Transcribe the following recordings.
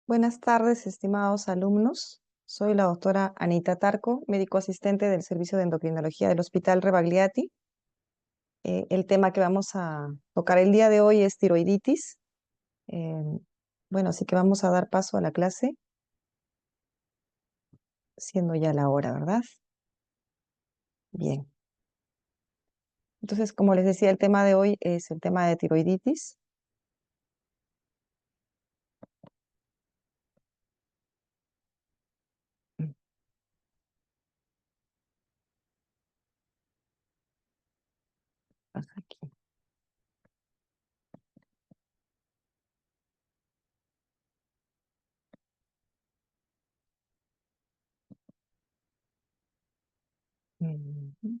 Buenas tardes, estimados alumnos. Soy la doctora Anita Tarco, médico asistente del Servicio de Endocrinología del Hospital Rebagliati. El tema que vamos a tocar el día de hoy es tiroiditis. Eh, bueno, así que vamos a dar paso a la clase, siendo ya la hora, ¿verdad? Bien. Entonces, como les decía, el tema de hoy es el tema de tiroiditis. Mm, pasa aquí. Mm,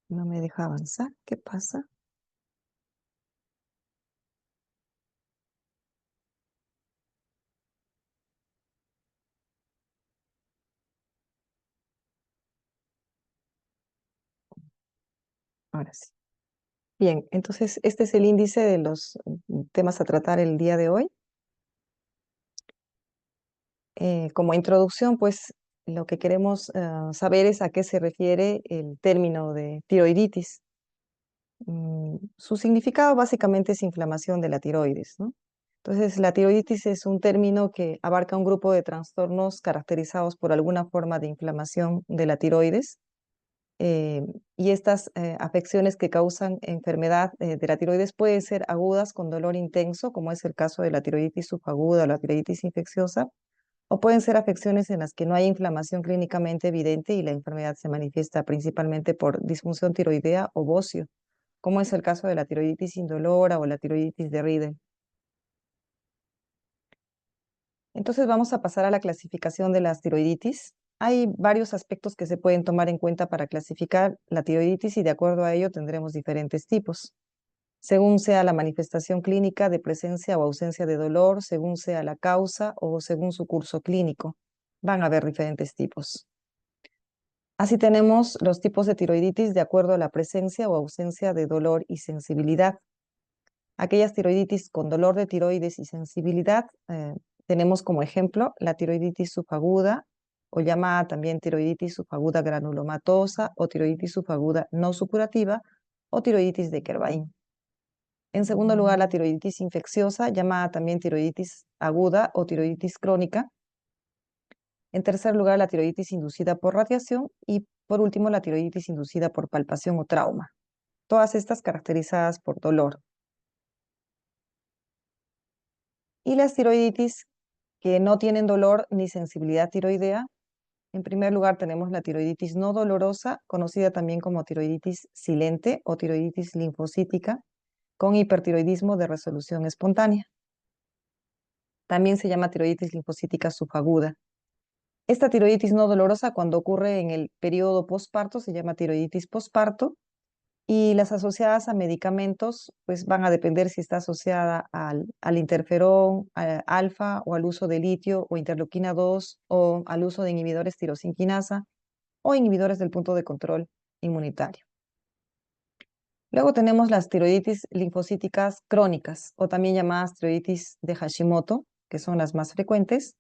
No me deja avanzar. ¿Qué pasa? Ahora sí. Bien, entonces este es el índice de los temas a tratar el día de hoy. Como introducción, pues lo que queremos saber es a qué se refiere el término de tiroiditis. Su significado básicamente es inflamación de la tiroides, ¿no? Entonces, la tiroiditis es un término que abarca un grupo de trastornos caracterizados por alguna forma de inflamación de la tiroides. eh, y estas afecciones que causan enfermedad de la tiroides pueden ser agudas con dolor intenso, como es el caso de la tiroiditis subaguda o la tiroiditis infecciosa, o pueden ser afecciones en las que no hay inflamación clínicamente evidente y la enfermedad se manifiesta principalmente por disfunción tiroidea o bocio, como es el caso de la tiroiditis indolora o la tiroiditis de Riedel. Entonces vamos a pasar a la clasificación de las tiroiditis. Hay varios aspectos que se pueden tomar en cuenta para clasificar la tiroiditis y de acuerdo a ello tendremos diferentes tipos. Según sea la manifestación clínica de presencia o ausencia de dolor, según sea la causa o según su curso clínico. Van a haber diferentes tipos. Así tenemos los tipos de tiroiditis de acuerdo a la presencia o ausencia de dolor y sensibilidad. Aquellas tiroiditis con dolor de tiroides y sensibilidad, tenemos como ejemplo la tiroiditis subaguda o llamada también tiroiditis subaguda granulomatosa o tiroiditis subaguda no supurativa o tiroiditis de Kervain. En segundo lugar, la tiroiditis infecciosa, llamada también tiroiditis aguda o tiroiditis crónica. En tercer lugar, la tiroiditis inducida por radiación y por último, la tiroiditis inducida por palpación o trauma. Todas estas caracterizadas por dolor. Y las tiroiditis que no tienen dolor ni sensibilidad tiroidea. En primer lugar, tenemos la tiroiditis no dolorosa, conocida también como tiroiditis silente o tiroiditis linfocítica, con hipertiroidismo de resolución espontánea. También se llama tiroiditis linfocítica subaguda. Esta tiroiditis no dolorosa, cuando ocurre en el periodo posparto, se llama tiroiditis posparto, y las asociadas a medicamentos, pues van a depender si está asociada al interferón alfa o al uso de litio o interleuquina 2 o al uso de inhibidores tirosinquinasa o inhibidores del punto de control inmunitario. Luego tenemos las tiroiditis linfocíticas crónicas o también llamadas tiroiditis de Hashimoto, que son las más frecuentes.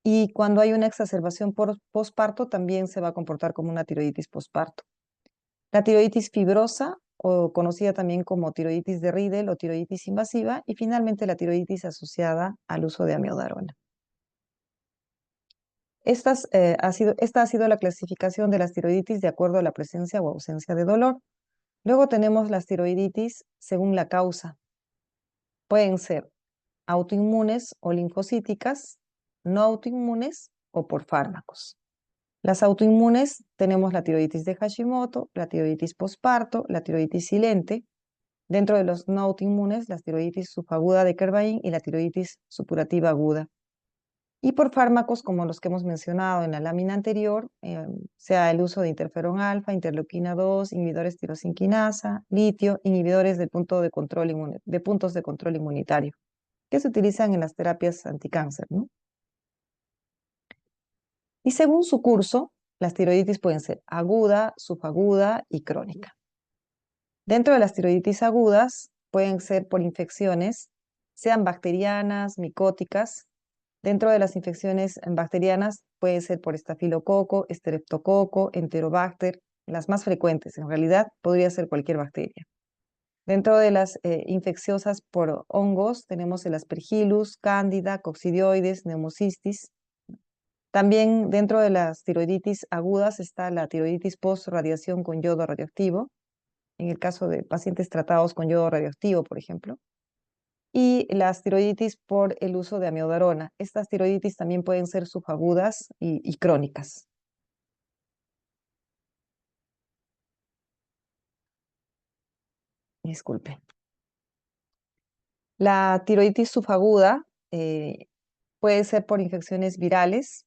Y cuando hay una exacerbación por posparto, también se va a comportar como una tiroiditis posparto. La tiroiditis fibrosa, o conocida también como tiroiditis de Riedel o tiroiditis invasiva, y finalmente la tiroiditis asociada al uso de amiodarona. Esta ha sido la clasificación de las tiroiditis de acuerdo a la presencia o ausencia de dolor. Luego tenemos las tiroiditis según la causa. Pueden ser autoinmunes o linfocíticas, no autoinmunes o por fármacos. Las autoinmunes tenemos la tiroiditis de Hashimoto, la tiroiditis posparto, la tiroiditis silente. Dentro de los no autoinmunes, la tiroiditis subaguda de Kervain y la tiroiditis supurativa aguda. Y por fármacos como los que hemos mencionado en la lámina anterior, sea el uso de interferón alfa, interleuquina 2, inhibidores tirosinquinasa, litio, inhibidores de puntos de control inmunitario, que se utilizan en las terapias anticáncer, ¿no? Y según su curso, las tiroiditis pueden ser aguda, subaguda y crónica. Dentro de las tiroiditis agudas pueden ser por infecciones, sean bacterianas, micóticas. Dentro de las infecciones bacterianas puede ser por estafilococo, estreptococo, enterobacter, las más frecuentes. En realidad podría ser cualquier bacteria. Dentro de las infecciosas por hongos tenemos el Aspergillus, Cándida, coccidioides, neumocistis. También dentro de las tiroiditis agudas está la tiroiditis post-radiación con yodo radioactivo, en el caso de pacientes tratados con yodo radioactivo, por ejemplo, y las tiroiditis por el uso de amiodarona. Estas tiroiditis también pueden ser subagudas y crónicas. Disculpe. La tiroiditis subaguda puede ser por infecciones virales,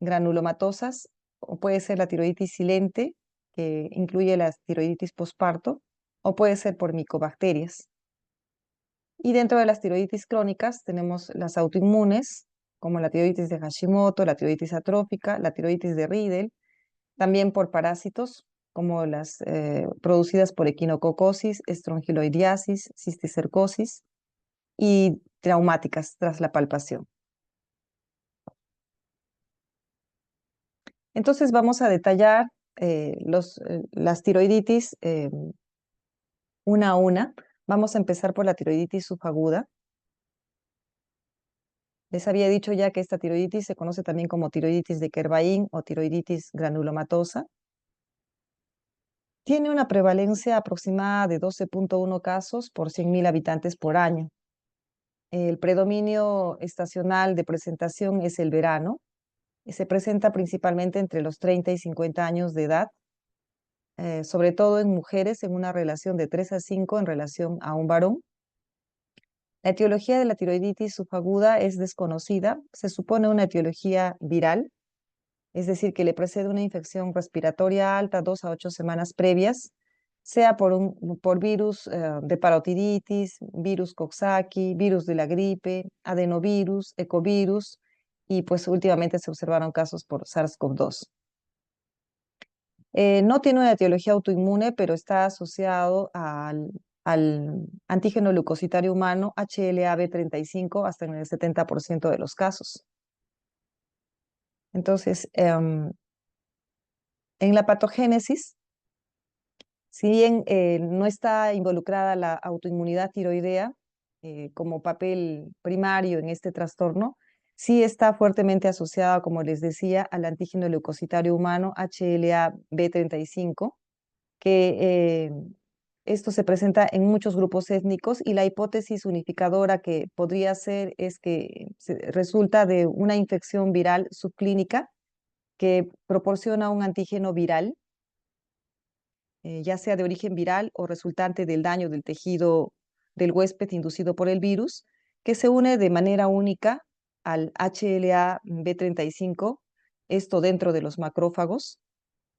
granulomatosas, o puede ser la tiroiditis silente, que incluye la tiroiditis posparto, o puede ser por micobacterias. Y dentro de las tiroiditis crónicas tenemos las autoinmunes, como la tiroiditis de Hashimoto, la tiroiditis atrófica, la tiroiditis de Riedel, también por parásitos, como las producidas por equinococosis, estrongiloidiasis, cisticercosis, y traumáticas tras la palpación. Entonces vamos a detallar las tiroiditis una a una. Vamos a empezar por la tiroiditis subaguda. Les había dicho ya que esta tiroiditis se conoce también como tiroiditis de Kervain o tiroiditis granulomatosa. Tiene una prevalencia aproximada de 12.1 casos por 100.000 habitantes por año. El predominio estacional de presentación es el verano. Se presenta principalmente entre los 30 y 50 años de edad, sobre todo en mujeres en una relación de 3 a 5 en relación a un varón. La etiología de la tiroiditis subaguda es desconocida. Se supone una etiología viral, es decir, que le precede una infección respiratoria alta 2 a 8 semanas previas, sea por virus de parotiditis, virus Coxsackie, virus de la gripe, adenovirus, ecovirus, y pues últimamente se observaron casos por SARS-CoV-2. No tiene una etiología autoinmune, pero está asociado al antígeno leucocitario humano HLA-B35 hasta en el 70% de los casos. Entonces, en la patogénesis, si bien no está involucrada la autoinmunidad tiroidea como papel primario en este trastorno, sí está fuertemente asociada, como les decía, al antígeno leucocitario humano HLA-B35, que esto se presenta en muchos grupos étnicos y la hipótesis unificadora que podría ser es que resulta de una infección viral subclínica que proporciona un antígeno viral, ya sea de origen viral o resultante del daño del tejido del huésped inducido por el virus, que se une de manera única al HLA-B35, esto dentro de los macrófagos,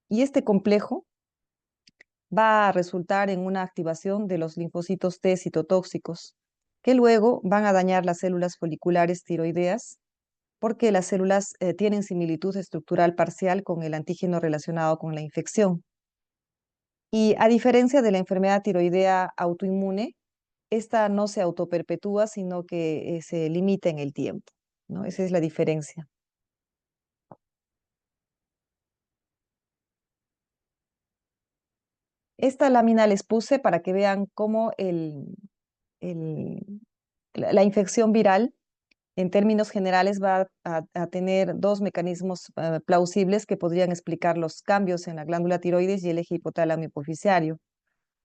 y este complejo va a resultar en una activación de los linfocitos T citotóxicos, que luego van a dañar las células foliculares tiroideas, porque las células tienen similitud estructural parcial con el antígeno relacionado con la infección. Y a diferencia de la enfermedad tiroidea autoinmune, esta no se autoperpetúa, sino que se limita en el tiempo, ¿no? Esa es la diferencia. Esta lámina les puse para que vean cómo el- la infección viral, en términos generales, va a tener dos mecanismos plausibles que podrían explicar los cambios en la glándula tiroides y el eje hipotálamo hipoficiario.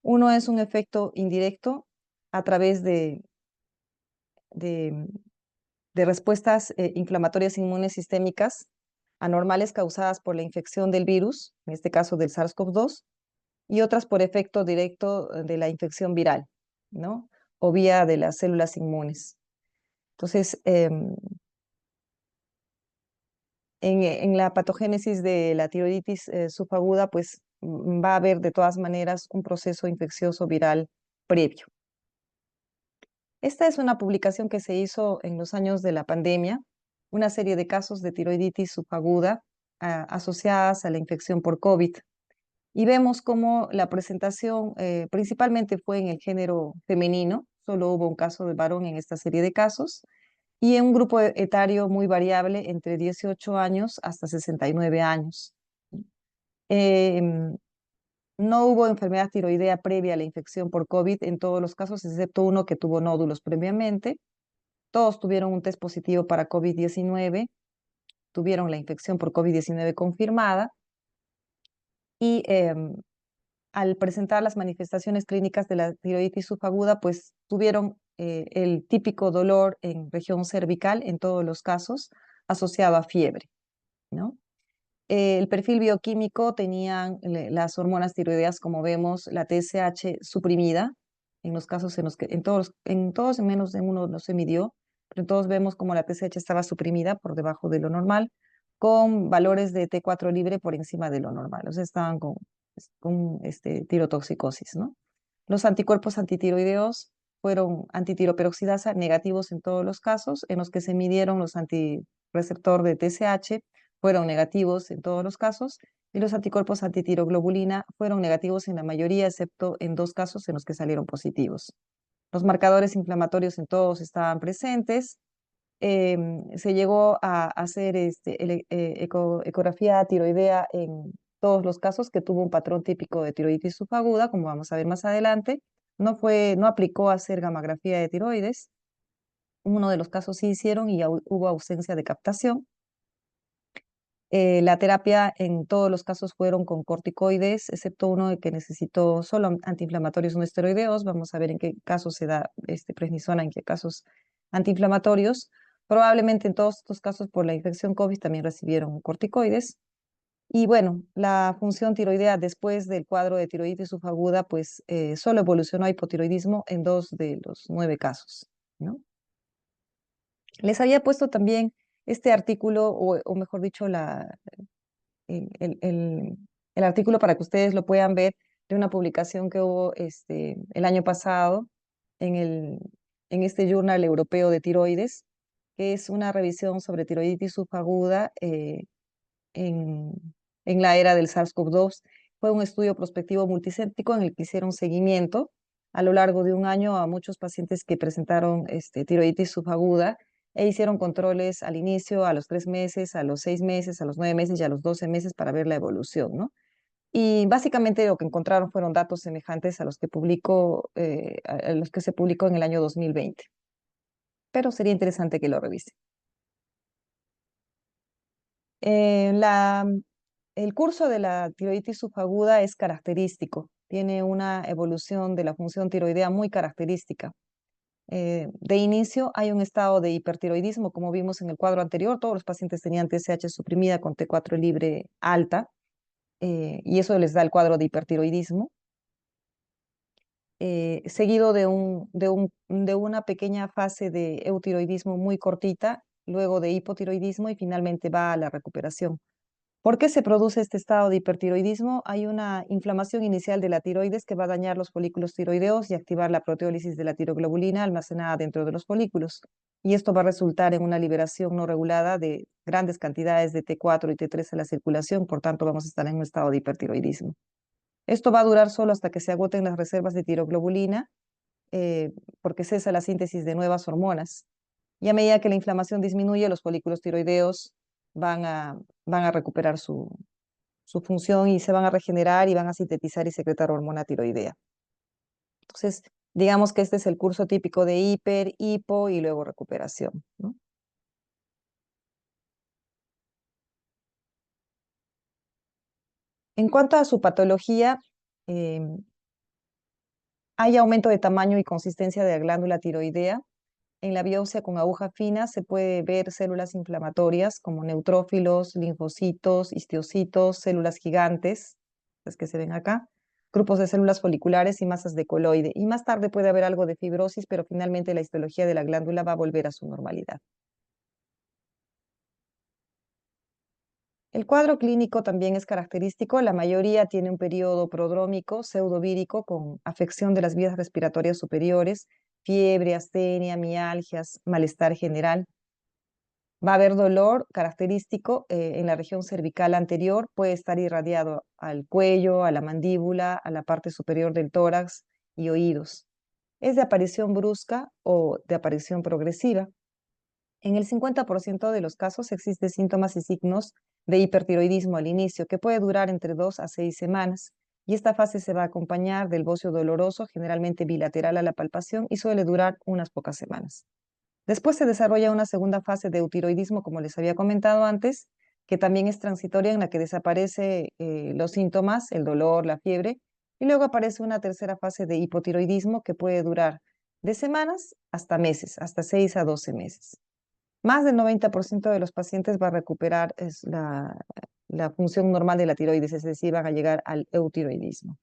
Uno es un efecto indirecto a través de, de respuestas inflamatorias inmunes sistémicas anormales causadas por la infección del virus, en este caso del SARS-CoV-2, y otras por efecto directo de la infección viral, ¿no? O vía de las células inmunes. Entonces, en la patogénesis de la tiroiditis subaguda, pues va a haber de todas maneras un proceso infeccioso viral previo. Esta es una publicación que se hizo en los años de la pandemia, una serie de casos de tiroiditis subaguda asociadas a la infección por COVID. Y vemos cómo la presentación principalmente fue en el género femenino, solo hubo un caso de varón en esta serie de casos, y en un grupo etario muy variable entre 18 años hasta 69 años. Em, no hubo enfermedad tiroidea previa a la infección por COVID en todos los casos, excepto uno que tuvo nódulos previamente. Todos tuvieron un test positivo para COVID-19, tuvieron la infección por COVID-19 confirmada y al presentar las manifestaciones clínicas de la tiroiditis subaguda, pues tuvieron el típico dolor en región cervical en todos los casos asociado a fiebre, ¿no? El perfil bioquímico tenían las hormonas tiroideas, como vemos, la TSH suprimida, en los casos en los que, en todos menos de uno no se midió, pero en todos vemos como la TSH estaba suprimida por debajo de lo normal, con valores de T4 libre por encima de lo normal, o sea, estaban con tirotoxicosis, ¿no? Los anticuerpos antitiroideos fueron antitiroperoxidasa negativos en todos los casos, en los que se midieron los antireceptor de TSH fueron negativos en todos los casos, y los anticuerpos antitiroglobulina fueron negativos en la mayoría, excepto en 2 casos en los que salieron positivos. Los marcadores inflamatorios en todos estaban presentes. Se llegó a hacer ecografía tiroidea en todos los casos que tuvo un patrón típico de tiroiditis subaguda, como vamos a ver más adelante. No aplicó a hacer gamografía de tiroides. Uno de los casos sí hicieron y hubo ausencia de captación. La terapia en todos los casos fueron con corticoides, excepto uno que necesitó solo antiinflamatorios no esteroideos. Vamos a ver en qué casos se da prednisona, en qué casos antiinflamatorios. Probablemente en todos estos casos por la infección COVID también recibieron corticoides. Y bueno, la función tiroidea después del cuadro de tiroiditis subaguda, pues solo evolucionó a hipotiroidismo en 2 de los 9 casos, ¿no? Les había puesto también este artículo, o mejor dicho, el, el- el- el artículo para que ustedes lo puedan ver de una publicación que hubo el año pasado en, en este Journal Europeo de Tiroides, que es una revisión sobre tiroiditis subaguda en, en la era del SARS-CoV-2. Fue un estudio prospectivo multicéntrico en el que hicieron seguimiento a lo largo de un año a muchos pacientes que presentaron tiroiditis subaguda e hicieron controles al inicio, a los 3 meses, a los 6 meses, a los 9 meses y a los 12 meses para ver la evolución, ¿no? Y básicamente lo que encontraron fueron datos semejantes a los que a los que se publicó en el año 2020. Pero sería interesante que lo revise. Eh, la, el curso de la tiroiditis subaguda es característico, tiene una evolución de la función tiroidea muy característica. De inicio hay un estado de hipertiroidismo, como vimos en el cuadro anterior, todos los pacientes tenían TSH suprimida con T4 libre alta, y eso les da el cuadro de hipertiroidismo, seguido de una pequeña fase de eutiroidismo muy cortita, luego de hipotiroidismo y finalmente va a la recuperación. ¿Por qué se produce este estado de hipertiroidismo? Hay una inflamación inicial de la tiroides que va a dañar los folículos tiroideos y activar la proteólisis de la tiroglobulina almacenada dentro de los folículos. Y esto va a resultar en una liberación no regulada de grandes cantidades de T4 y T3 a la circulación, por tanto vamos a estar en un estado de hipertiroidismo. Esto va a durar solo hasta que se agoten las reservas de tiroglobulina, porque cesa la síntesis de nuevas hormonas. Y a medida que la inflamación disminuye, los folículos tiroideos van a, van a recuperar su función y se van a regenerar y van a sintetizar y secretar hormona tiroidea. Entonces, digamos que este es el curso típico de hiper, hipo y luego recuperación, ¿no? En cuanto a su patología, hay aumento de tamaño y consistencia de la glándula tiroidea. En la biopsia con aguja fina se puede ver células inflamatorias como neutrófilos, linfocitos, histiocitos, células gigantes, las que se ven acá, grupos de células foliculares y masas de coloide. Y más tarde puede haber algo de fibrosis, pero finalmente la histología de la glándula va a volver a su normalidad. El cuadro clínico también es característico. La mayoría tiene un periodo prodrómico, pseudovírico, con afección de las vías respiratorias superiores, fiebre, astenia, mialgias, malestar general. Va a haber dolor característico en la región cervical anterior, puede estar irradiado al cuello, a la mandíbula, a la parte superior del tórax y oídos. Es de aparición brusca o de aparición progresiva. En el 50% de los casos existen síntomas y signos de hipertiroidismo al inicio, que puede durar entre 2 a 6 semanas. Y esta fase se va a acompañar del bocio doloroso, generalmente bilateral a la palpación, y suele durar unas pocas semanas. Después se desarrolla una segunda fase de eutiroidismo, como les había comentado antes, que también es transitoria, en la que desaparece los síntomas, el dolor, la fiebre, y luego aparece una tercera fase de hipotiroidismo que puede durar de semanas hasta meses, hasta 6 a 12 meses. Más del 90% de los pacientes va a recuperar la función normal de la tiroides, es decir, van a llegar al eutiroidismo.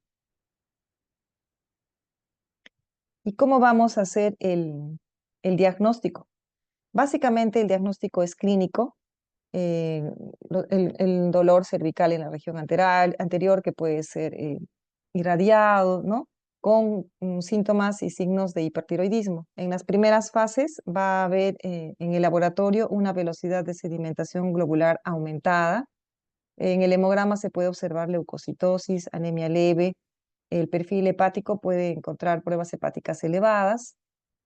¿Y cómo vamos a hacer el diagnóstico? Básicamente el diagnóstico es clínico, eh, el dolor cervical en la región anterior que puede ser irradiado, ¿no? Con síntomas y signos de hipertiroidismo. En las primeras fases va a haber en el laboratorio una velocidad de sedimentación globular aumentada. En el hemograma se puede observar leucocitosis, anemia leve. El perfil hepático puede encontrar pruebas hepáticas elevadas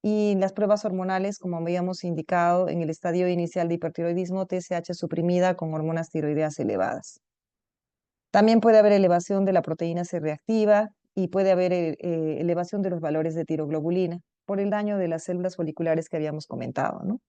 y las pruebas hormonales, como habíamos indicado en el estadio inicial de hipertiroidismo, TSH suprimida con hormonas tiroideas elevadas. También puede haber elevación de la proteína C reactiva y puede haber elevación de los valores de tiroglobulina por el daño de las células foliculares que habíamos comentado, ¿no?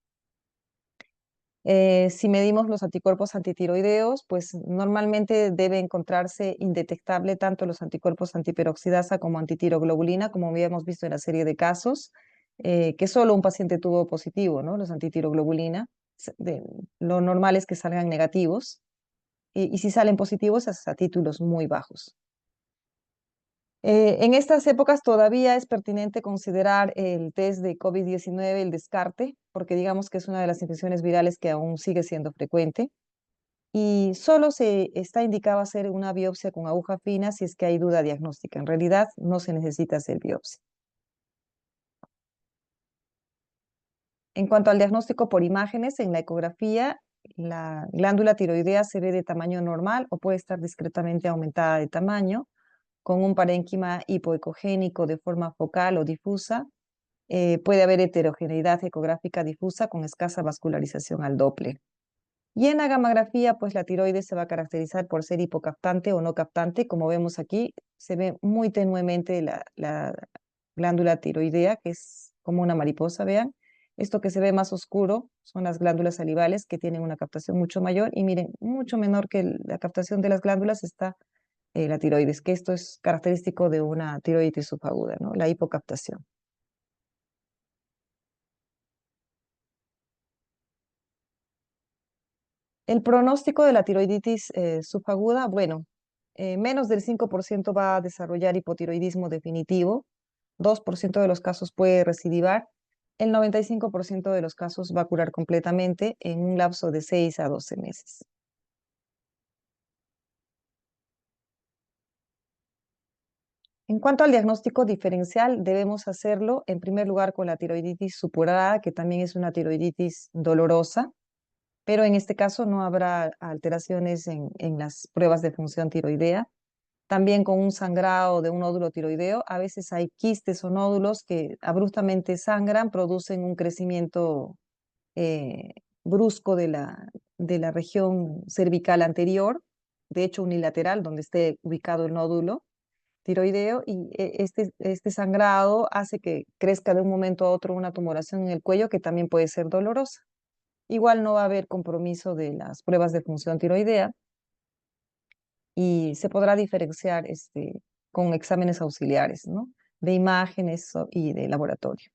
Si medimos los anticuerpos antitiroideos, pues normalmente debe encontrarse indetectable tanto los anticuerpos antiperoxidasa como antitiroglobulina, como habíamos visto en la serie de casos, que solo un paciente tuvo positivo, ¿no? Los antitiroglobulina. Lo normal es que salgan negativos y si salen positivos es a títulos muy bajos. En estas épocas todavía es pertinente considerar el test de COVID-19, el descarte, porque digamos que es una de las infecciones virales que aún sigue siendo frecuente. Y solo se está indicado hacer una biopsia con aguja fina si es que hay duda diagnóstica. En realidad no se necesita hacer biopsia. En cuanto al diagnóstico por imágenes, en la ecografía, la glándula tiroidea se ve de tamaño normal o puede estar discretamente aumentada de tamaño, con un parénquima hipoecogénico de forma focal o difusa. Puede haber heterogeneidad ecográfica difusa con escasa vascularización al Doppler. Y en la gamografía, pues la tiroides se va a caracterizar por ser hipocaptante o no captante. Como vemos aquí, se ve muy tenuemente la glándula tiroidea, que es como una mariposa, vean. Esto que se ve más oscuro son las glándulas salivales, que tienen una captación mucho mayor. Y miren, mucho menor que la captación de las glándulas está la tiroides, que esto es característico de una tiroiditis subaguda, ¿no? La hipocaptación. El pronóstico de la tiroiditis subaguda, bueno, menos del 5% va a desarrollar hipotiroidismo definitivo, 2% de los casos puede recidivar, el 95% de los casos va a curar completamente en un lapso de 6 a 12 meses. En cuanto al diagnóstico diferencial, debemos hacerlo en primer lugar con la tiroiditis supurada, que también es una tiroiditis dolorosa, pero en este caso no habrá alteraciones en las pruebas de función tiroidea. También con un sangrado de un nódulo tiroideo, a veces hay quistes o nódulos que abruptamente sangran, producen un crecimiento eh, brusco de la región cervical anterior, de hecho unilateral, donde esté ubicado el nódulo tiroideo, y este sangrado hace que crezca de un momento a otro una tumoración en el cuello que también puede ser dolorosa. Igual no va a haber compromiso de las pruebas de función tiroidea y se podrá diferenciar con exámenes auxiliares, ¿no? De imágenes y de laboratorio.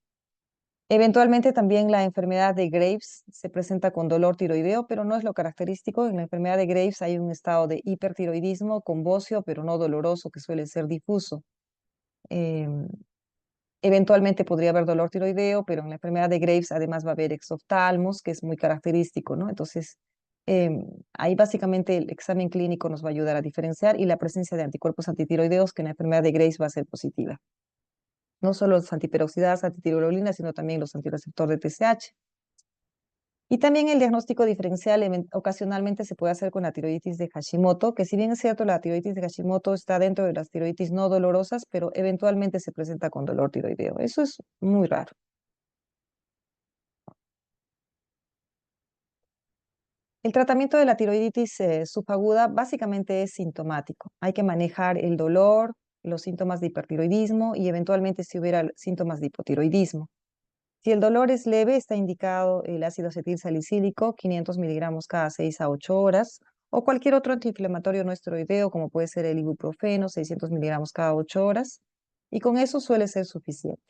Eventualmente también la enfermedad de Graves se presenta con dolor tiroideo, pero no es lo característico. En la enfermedad de Graves hay un estado de hipertiroidismo con bocio, pero no doloroso, que suele ser difuso. Em, Eventualmente podría haber dolor tiroideo, pero en la enfermedad de Graves además va a haber exoftalmos, que es muy característico, ¿no? Entonces, ahí básicamente el examen clínico nos va a ayudar a diferenciar y la presencia de anticuerpos antitiroideos, que en la enfermedad de Graves va a ser positiva. No solo los antiperoxidadas, antitiroglobulina, sino también los antirreceptores de TSH. Y también el diagnóstico diferencial ocasionalmente se puede hacer con la tiroiditis de Hashimoto, que si bien es cierto, la tiroiditis de Hashimoto está dentro de las tiroiditis no dolorosas, pero eventualmente se presenta con dolor tiroideo. Eso es muy raro. El tratamiento de la tiroiditis subaguda básicamente es sintomático. Hay que manejar el dolor, los síntomas de hipertiroidismo y eventualmente si hubiera síntomas de hipotiroidismo. Si el dolor es leve, está indicado el ácido acetil salicílico, 500 miligramos cada 6 a 8 horas, o cualquier otro antiinflamatorio no esteroideo, como puede ser el ibuprofeno, 600 miligramos cada 8 horas, y con eso suele ser suficiente.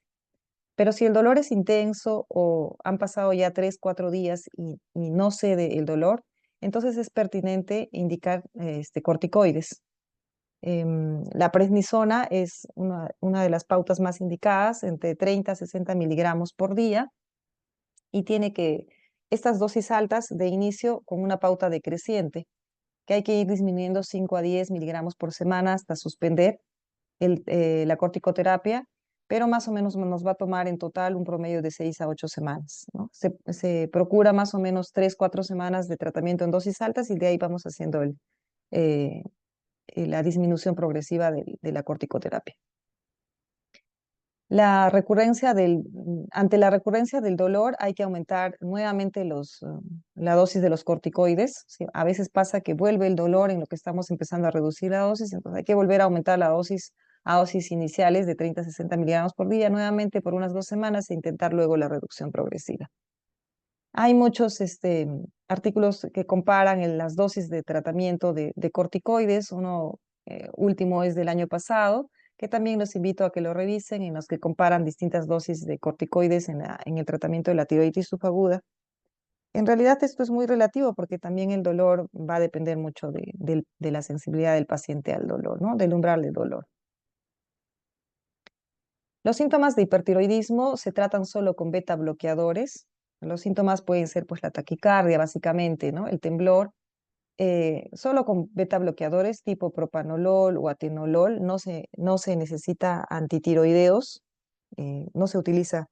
Pero si el dolor es intenso o han pasado ya 3, 4 días y no cede el dolor, entonces es pertinente indicar corticoides. La prednisona es una de las pautas más indicadas, entre 30 a 60 miligramos por día, y tiene que, estas dosis altas de inicio con una pauta decreciente, que hay que ir disminuyendo 5 a 10 miligramos por semana hasta suspender la corticoterapia, pero más o menos nos va a tomar en total un promedio de 6 a 8 semanas, ¿no? Se procura más o menos 3, 4 semanas de tratamiento en dosis altas y de ahí vamos haciendo eh, la disminución progresiva de la corticoterapia. Ante la recurrencia del dolor hay que aumentar nuevamente la dosis de los corticoides. ¿Sí? A veces pasa que vuelve el dolor en lo que estamos empezando a reducir la dosis, entonces hay que volver a aumentar la dosis a dosis iniciales de 30 a 60 miligramos por día nuevamente por unas 2 semanas e intentar luego la reducción progresiva. Hay muchos artículos que comparan las dosis de tratamiento de corticoides. Uno último es del año pasado, que también los invito a que lo revisen, en los que comparan distintas dosis de corticoides en el tratamiento de la tiroiditis subaguda. En realidad esto es muy relativo porque también el dolor va a depender mucho de la sensibilidad del paciente al dolor, ¿no? Del umbral del dolor. Los síntomas de hipertiroidismo se tratan solo con beta bloqueadores. Los síntomas pueden ser pues la taquicardia, básicamente, ¿no? El temblor. Solo con beta bloqueadores tipo propanolol o atenolol no se necesita antitiroideos, no se utiliza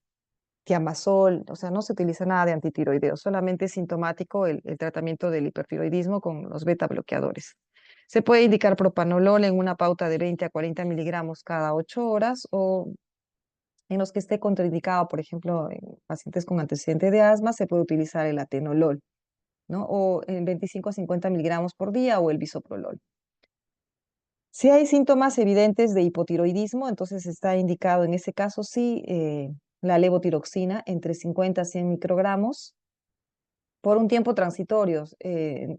tiamazol, o sea, no se utiliza nada de antitiroideos, solamente es sintomático el tratamiento del hipertiroidismo con los beta bloqueadores. Se puede indicar propanolol en una pauta de 20 a 40 miligramos cada 8 horas o en los que esté contraindicado, por ejemplo, en pacientes con antecedente de asma, se puede utilizar el atenolol, ¿no? O en 25 a 50 miligramos por día o el bisoprolol. Si hay síntomas evidentes de hipotiroidismo, entonces está indicado en ese caso sí la levotiroxina entre 50 a 100 microgramos por un tiempo transitorio,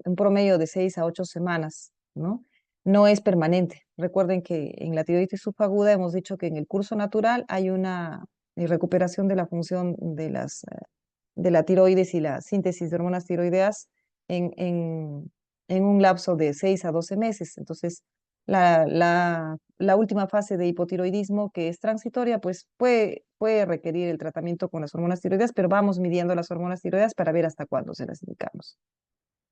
un promedio de 6 a 8 semanas, ¿no? No es permanente. Recuerden que en la tiroiditis subaguda hemos dicho que en el curso natural hay una recuperación de la función de la tiroides y la síntesis de hormonas tiroideas en un lapso de 6 a 12 meses. Entonces, la última fase de hipotiroidismo, que es transitoria, pues puede requerir el tratamiento con las hormonas tiroideas, pero vamos midiendo las hormonas tiroideas para ver hasta cuándo se las indicamos.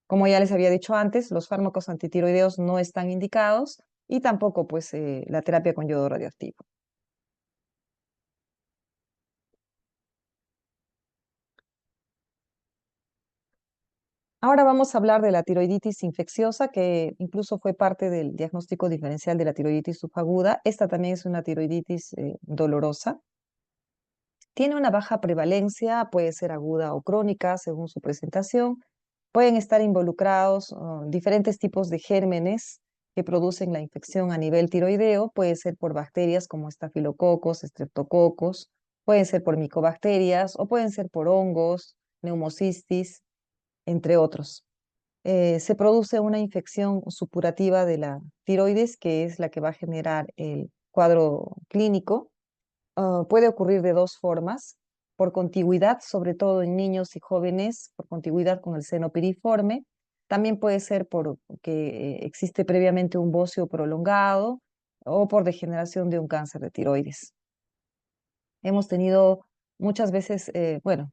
Como ya les había dicho antes, los fármacos antitiroideos no están indicados y tampoco pues la terapia con yodo radioactivo. Ahora vamos a hablar de la tiroiditis infecciosa, que incluso fue parte del diagnóstico diferencial de la tiroiditis subaguda. Esta también es una tiroiditis dolorosa. Tiene una baja prevalencia, puede ser aguda o crónica según su presentación. Pueden estar involucrados diferentes tipos de gérmenes que producen la infección a nivel tiroideo. Puede ser por bacterias como estafilococos, estreptococos, pueden ser por micobacterias o pueden ser por hongos, neumocistis, entre otros. Se produce una infección supurativa de la tiroides, que es la que va a generar el cuadro clínico. Puede ocurrir de dos formas: por contigüidad, sobre todo en niños y jóvenes, por contigüidad con el seno piriforme. También puede ser porque existe previamente un bocio prolongado o por degeneración de un cáncer de tiroides. Hemos tenido muchas veces, bueno,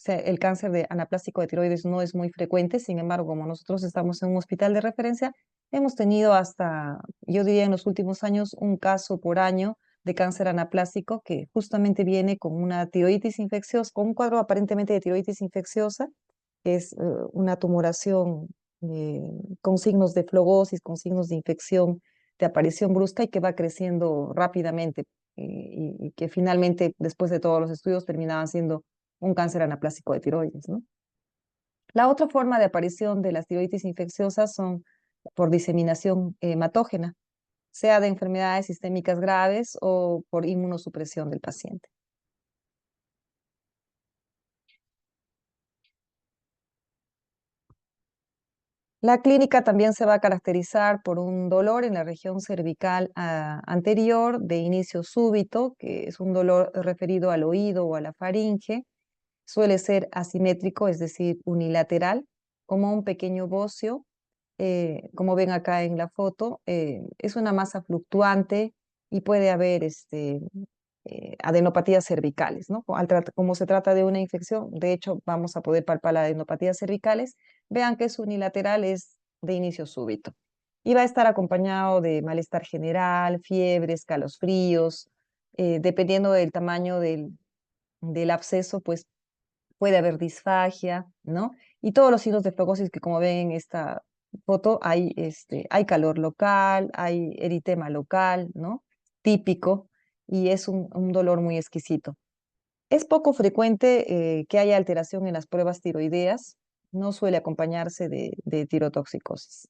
el cáncer de anaplástico de tiroides no es muy frecuente, sin embargo, como nosotros estamos en un hospital de referencia, hemos tenido hasta, yo diría en los últimos años, un caso por año de cáncer anaplástico que justamente viene con una tiroiditis infecciosa, con un cuadro aparentemente de tiroiditis infecciosa, que es una tumoración eh, con signos de flogosis, con signos de infección, de aparición brusca y que va creciendo rápidamente y que finalmente, después de todos los estudios, terminaba siendo un cáncer anaplásico de tiroides, ¿no? La otra forma de aparición de las tiroides infecciosas son por diseminación hematógena, sea de enfermedades sistémicas graves o por inmunosupresión del paciente. La clínica también se va a caracterizar por un dolor en la región cervical anterior de inicio súbito, que es un dolor referido al oído o a la faringe. Suele ser asimétrico, es decir, unilateral, como un pequeño bocio. Como ven acá en la foto, es una masa fluctuante y puede haber adenopatías cervicales, ¿no? Como se trata de una infección, de hecho, vamos a poder palpar las adenopatías cervicales. Vean que es unilateral, es de inicio súbito. Y va a estar acompañado de malestar general, fiebre, escalofríos, dependiendo del tamaño del absceso, pues puede haber disfagia, ¿no? Y todos los signos de flogosis que como ven en esta foto, hay calor local, hay eritema local, ¿no? Típico, y es un dolor muy exquisito. Es poco frecuente que haya alteración en las pruebas tiroideas, no suele acompañarse de tirotoxicosis.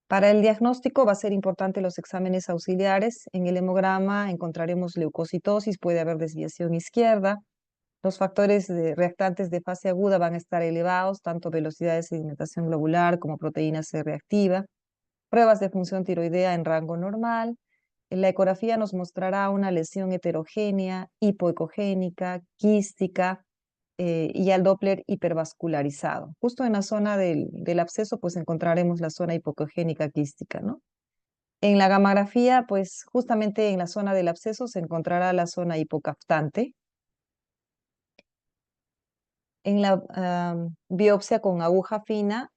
Para el diagnóstico va a ser importante los exámenes auxiliares. En el hemograma encontraremos leucocitosis, puede haber desviación izquierda. Los factores reactantes de fase aguda van a estar elevados, tanto velocidad de sedimentación globular como proteína C reactiva. Pruebas de función tiroidea en rango normal. La ecografía nos mostrará una lesión heterogénea, hipoecogénica, quística y al Doppler hipervascularizado. Justo en la zona del absceso, pues encontraremos la zona hipoecogénica quística, ¿no? En la gamografía, pues justamente en la zona del absceso se encontrará la zona hipocaftante. En la biopsia con aguja fina,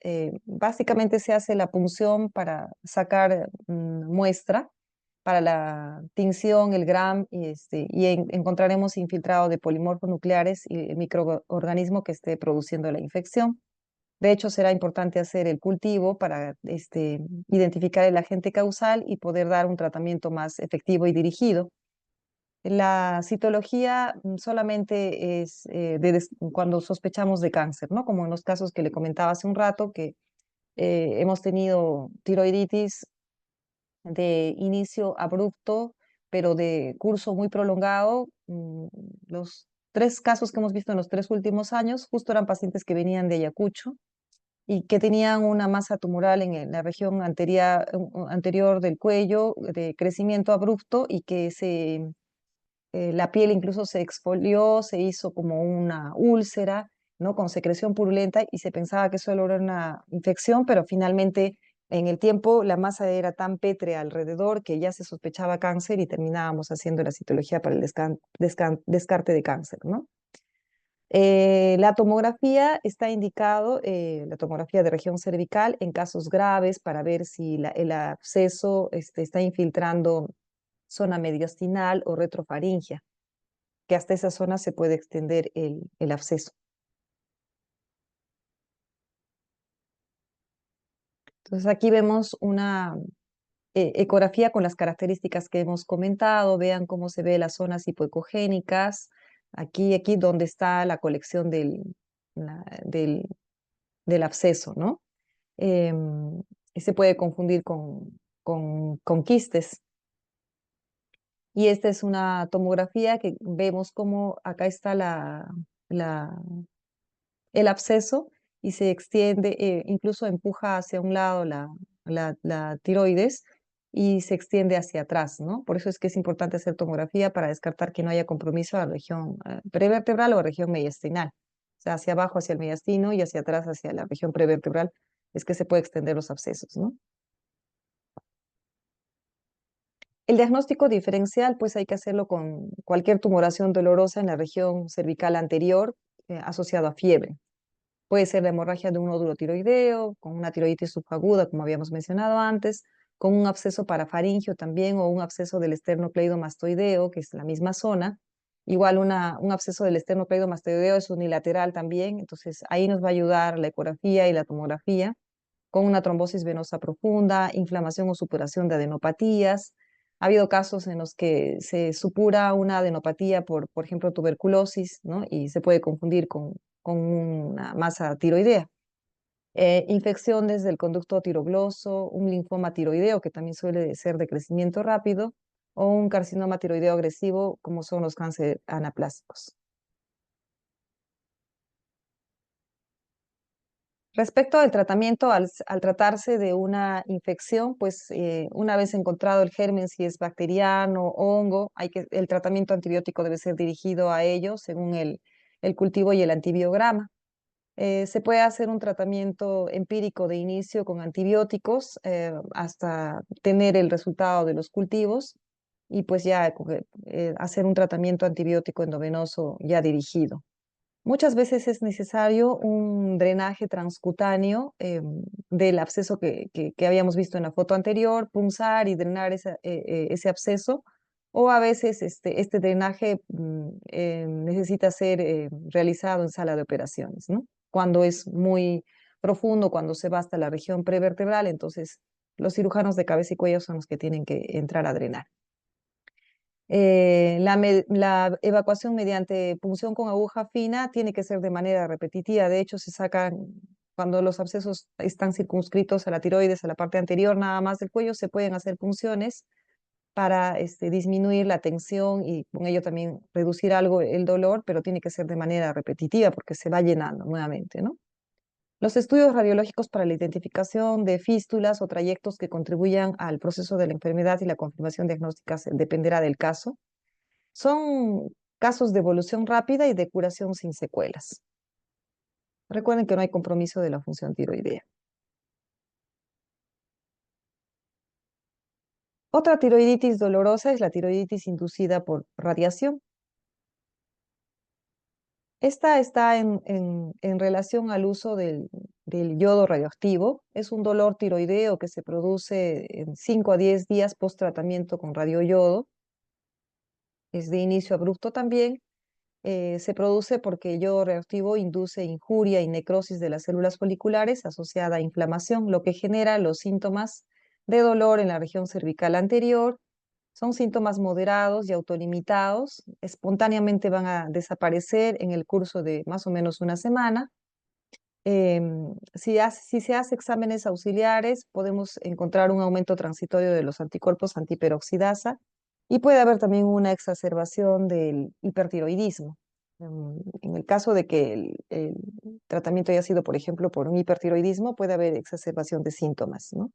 básicamente se hace la punción para sacar muestra para la tinción, el GRAM, y encontraremos infiltrado de polimorfos nucleares y el microorganismo que esté produciendo la infección. De hecho, será importante hacer el cultivo para identificar el agente causal y poder dar un tratamiento más efectivo y dirigido. La citología solamente es cuando sospechamos de cáncer, ¿no? Como en los casos que le comentaba hace un rato, que hemos tenido tiroiditis de inicio abrupto, pero de curso muy prolongado. Los tres casos que hemos visto en los 3 últimos años justo eran pacientes que venían de Ayacucho y que tenían una masa tumoral en la región anterior del cuello de crecimiento abrupto y que la piel incluso se exfolió, se hizo como una úlcera, ¿no? Con secreción purulenta y se pensaba que solo era una infección, pero finalmente en el tiempo la masa era tan pétrea alrededor que ya se sospechaba cáncer y terminábamos haciendo la citología para el descarte de cáncer, ¿no? La tomografía está indicado, la tomografía de región cervical, en casos graves para ver si el absceso está infiltrando zona mediastinal o retrofaringia, que hasta esa zona se puede extender el absceso. Entonces aquí vemos una ecografía con las características que hemos comentado. Vean cómo se ve las zonas hipoecogénicas. Aquí donde está la colección del, del absceso, ¿no? Y se puede confundir con quistes. Y esta es una tomografía que vemos como acá está la, el absceso y se extiende, incluso empuja hacia un lado la tiroides y se extiende hacia atrás, ¿no? Por eso es que es importante hacer tomografía para descartar que no haya compromiso a la región prevertebral o región mediastinal. O sea, hacia abajo hacia el mediastino y hacia atrás hacia la región prevertebral es que se puede extender los abscesos, ¿no? El diagnóstico diferencial, pues hay que hacerlo con cualquier tumoración dolorosa en la región cervical anterior asociado a fiebre. Puede ser la hemorragia de un nódulo tiroideo, con una tiroiditis subaguda, como habíamos mencionado antes, con un absceso parafaringio también o un absceso del esternocleidomastoideo, que es la misma zona, Igual un absceso del esternocleidomastoideo es unilateral también, entonces ahí nos va a ayudar la ecografía y la tomografía con una trombosis venosa profunda, inflamación o supuración de adenopatías. Ha habido casos en los que se supura una adenopatía por ejemplo, tuberculosis, ¿no? Y se puede confundir con una masa tiroidea. Infecciones del conducto tirogloso, un linfoma tiroideo que también suele ser de crecimiento rápido, o un carcinoma tiroideo agresivo como son los cánceres anaplásicos. Respecto al tratamiento, al tratarse de una infección, pues una vez encontrado el germen, si es bacteriano o hongo, el tratamiento antibiótico debe ser dirigido a ello según el cultivo y el antibiograma. Se puede hacer un tratamiento empírico de inicio con antibióticos hasta tener el resultado de los cultivos y pues ya hacer un tratamiento antibiótico endovenoso ya dirigido. Muchas veces es necesario un drenaje transcutáneo del absceso que habíamos visto en la foto anterior, punzar y drenar ese absceso, o a veces este drenaje necesita ser realizado en sala de operaciones, ¿no? Cuando es muy profundo, cuando se va hasta la región prevertebral, entonces los cirujanos de cabeza y cuello son los que tienen que entrar a drenar. La evacuación mediante punción con aguja fina tiene que ser de manera repetitiva. De hecho, se sacan, cuando los abscesos están circunscritos a la tiroides, a la parte anterior nada más del cuello, se pueden hacer punciones para disminuir la tensión y con ello también reducir algo el dolor, pero tiene que ser de manera repetitiva porque se va llenando nuevamente, ¿no? Los estudios radiológicos para la identificación de fístulas o trayectos que contribuyan al proceso de la enfermedad y la confirmación diagnóstica dependerá del caso. Son casos de evolución rápida y de curación sin secuelas. Recuerden que no hay compromiso de la función tiroidea. Otra tiroiditis dolorosa es la tiroiditis inducida por radiación. Esta está en relación al uso del yodo radioactivo. Es un dolor tiroideo que se produce en 5 a 10 días post tratamiento con radioyodo. Es de inicio abrupto también. Se produce porque el yodo radioactivo induce injuria y necrosis de las células foliculares asociada a inflamación, lo que genera los síntomas de dolor en la región cervical anterior. Son síntomas moderados y autolimitados. Espontáneamente van a desaparecer en el curso de más o menos una semana. Si se hace exámenes auxiliares, podemos encontrar un aumento transitorio de los anticuerpos antiperoxidasa y puede haber también una exacerbación del hipertiroidismo. En el caso de que el tratamiento haya sido, por ejemplo, por un hipertiroidismo, puede haber exacerbación de síntomas, ¿no?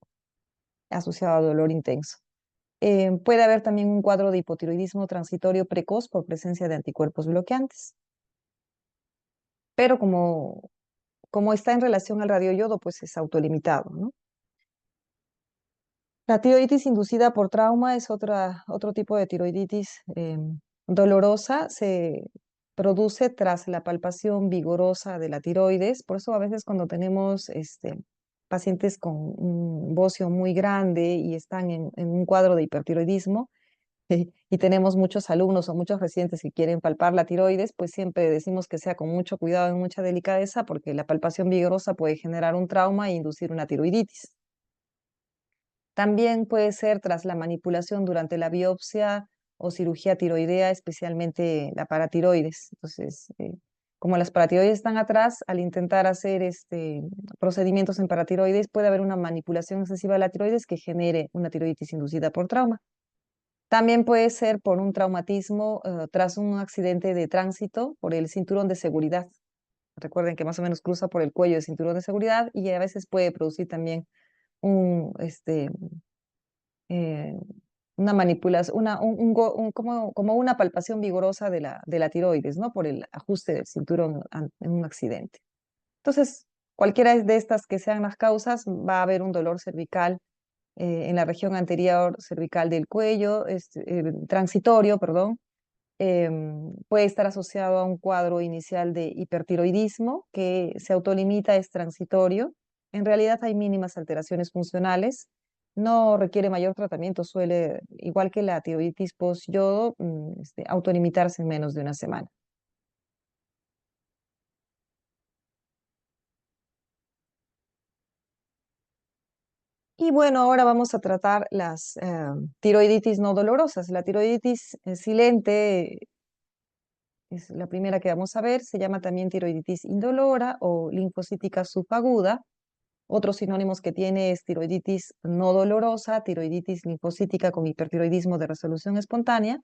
Asociado a dolor intenso. Puede haber también un cuadro de hipotiroidismo transitorio precoz por presencia de anticuerpos bloqueantes. Pero como está en relación al radioyodo, pues es autolimitado, ¿no? La tiroiditis inducida por trauma es otro tipo de tiroiditis dolorosa. Se produce tras la palpación vigorosa de la tiroides. Por eso a veces cuando tenemos pacientes con un bocio muy grande y están en un cuadro de hipertiroidismo, y tenemos muchos alumnos o muchos residentes que quieren palpar la tiroides, pues siempre decimos que sea con mucho cuidado y mucha delicadeza porque la palpación vigorosa puede generar un trauma e inducir una tiroiditis. También puede ser tras la manipulación durante la biopsia o cirugía tiroidea, especialmente la paratiroides. Entonces, como las paratiroides están atrás, al intentar hacer procedimientos en paratiroides, puede haber una manipulación excesiva de la tiroides que genere una tiroiditis inducida por trauma. También puede ser por un traumatismo tras un accidente de tránsito por el cinturón de seguridad. Recuerden que más o menos cruza por el cuello el cinturón de seguridad y a veces puede producir también un, eh, una manipulación, como una palpación vigorosa de la tiroides, ¿no? Por el ajuste del cinturón en un accidente. Entonces, cualquiera de estas que sean las causas, va a haber un dolor cervical en la región anterior cervical del cuello, transitorio, perdón. Puede estar asociado a un cuadro inicial de hipertiroidismo que se autolimita, es transitorio. En realidad hay mínimas alteraciones funcionales No requiere mayor tratamiento, suele, igual que la tiroiditis post-yodo, autolimitarse en menos de una semana. Y bueno, ahora vamos a tratar las tiroiditis no dolorosas. La tiroiditis silente es la primera que vamos a ver, se llama también tiroiditis indolora o linfocítica subaguda. Otros sinónimos que tiene es tiroiditis no dolorosa, tiroiditis linfocítica con hipertiroidismo de resolución espontánea.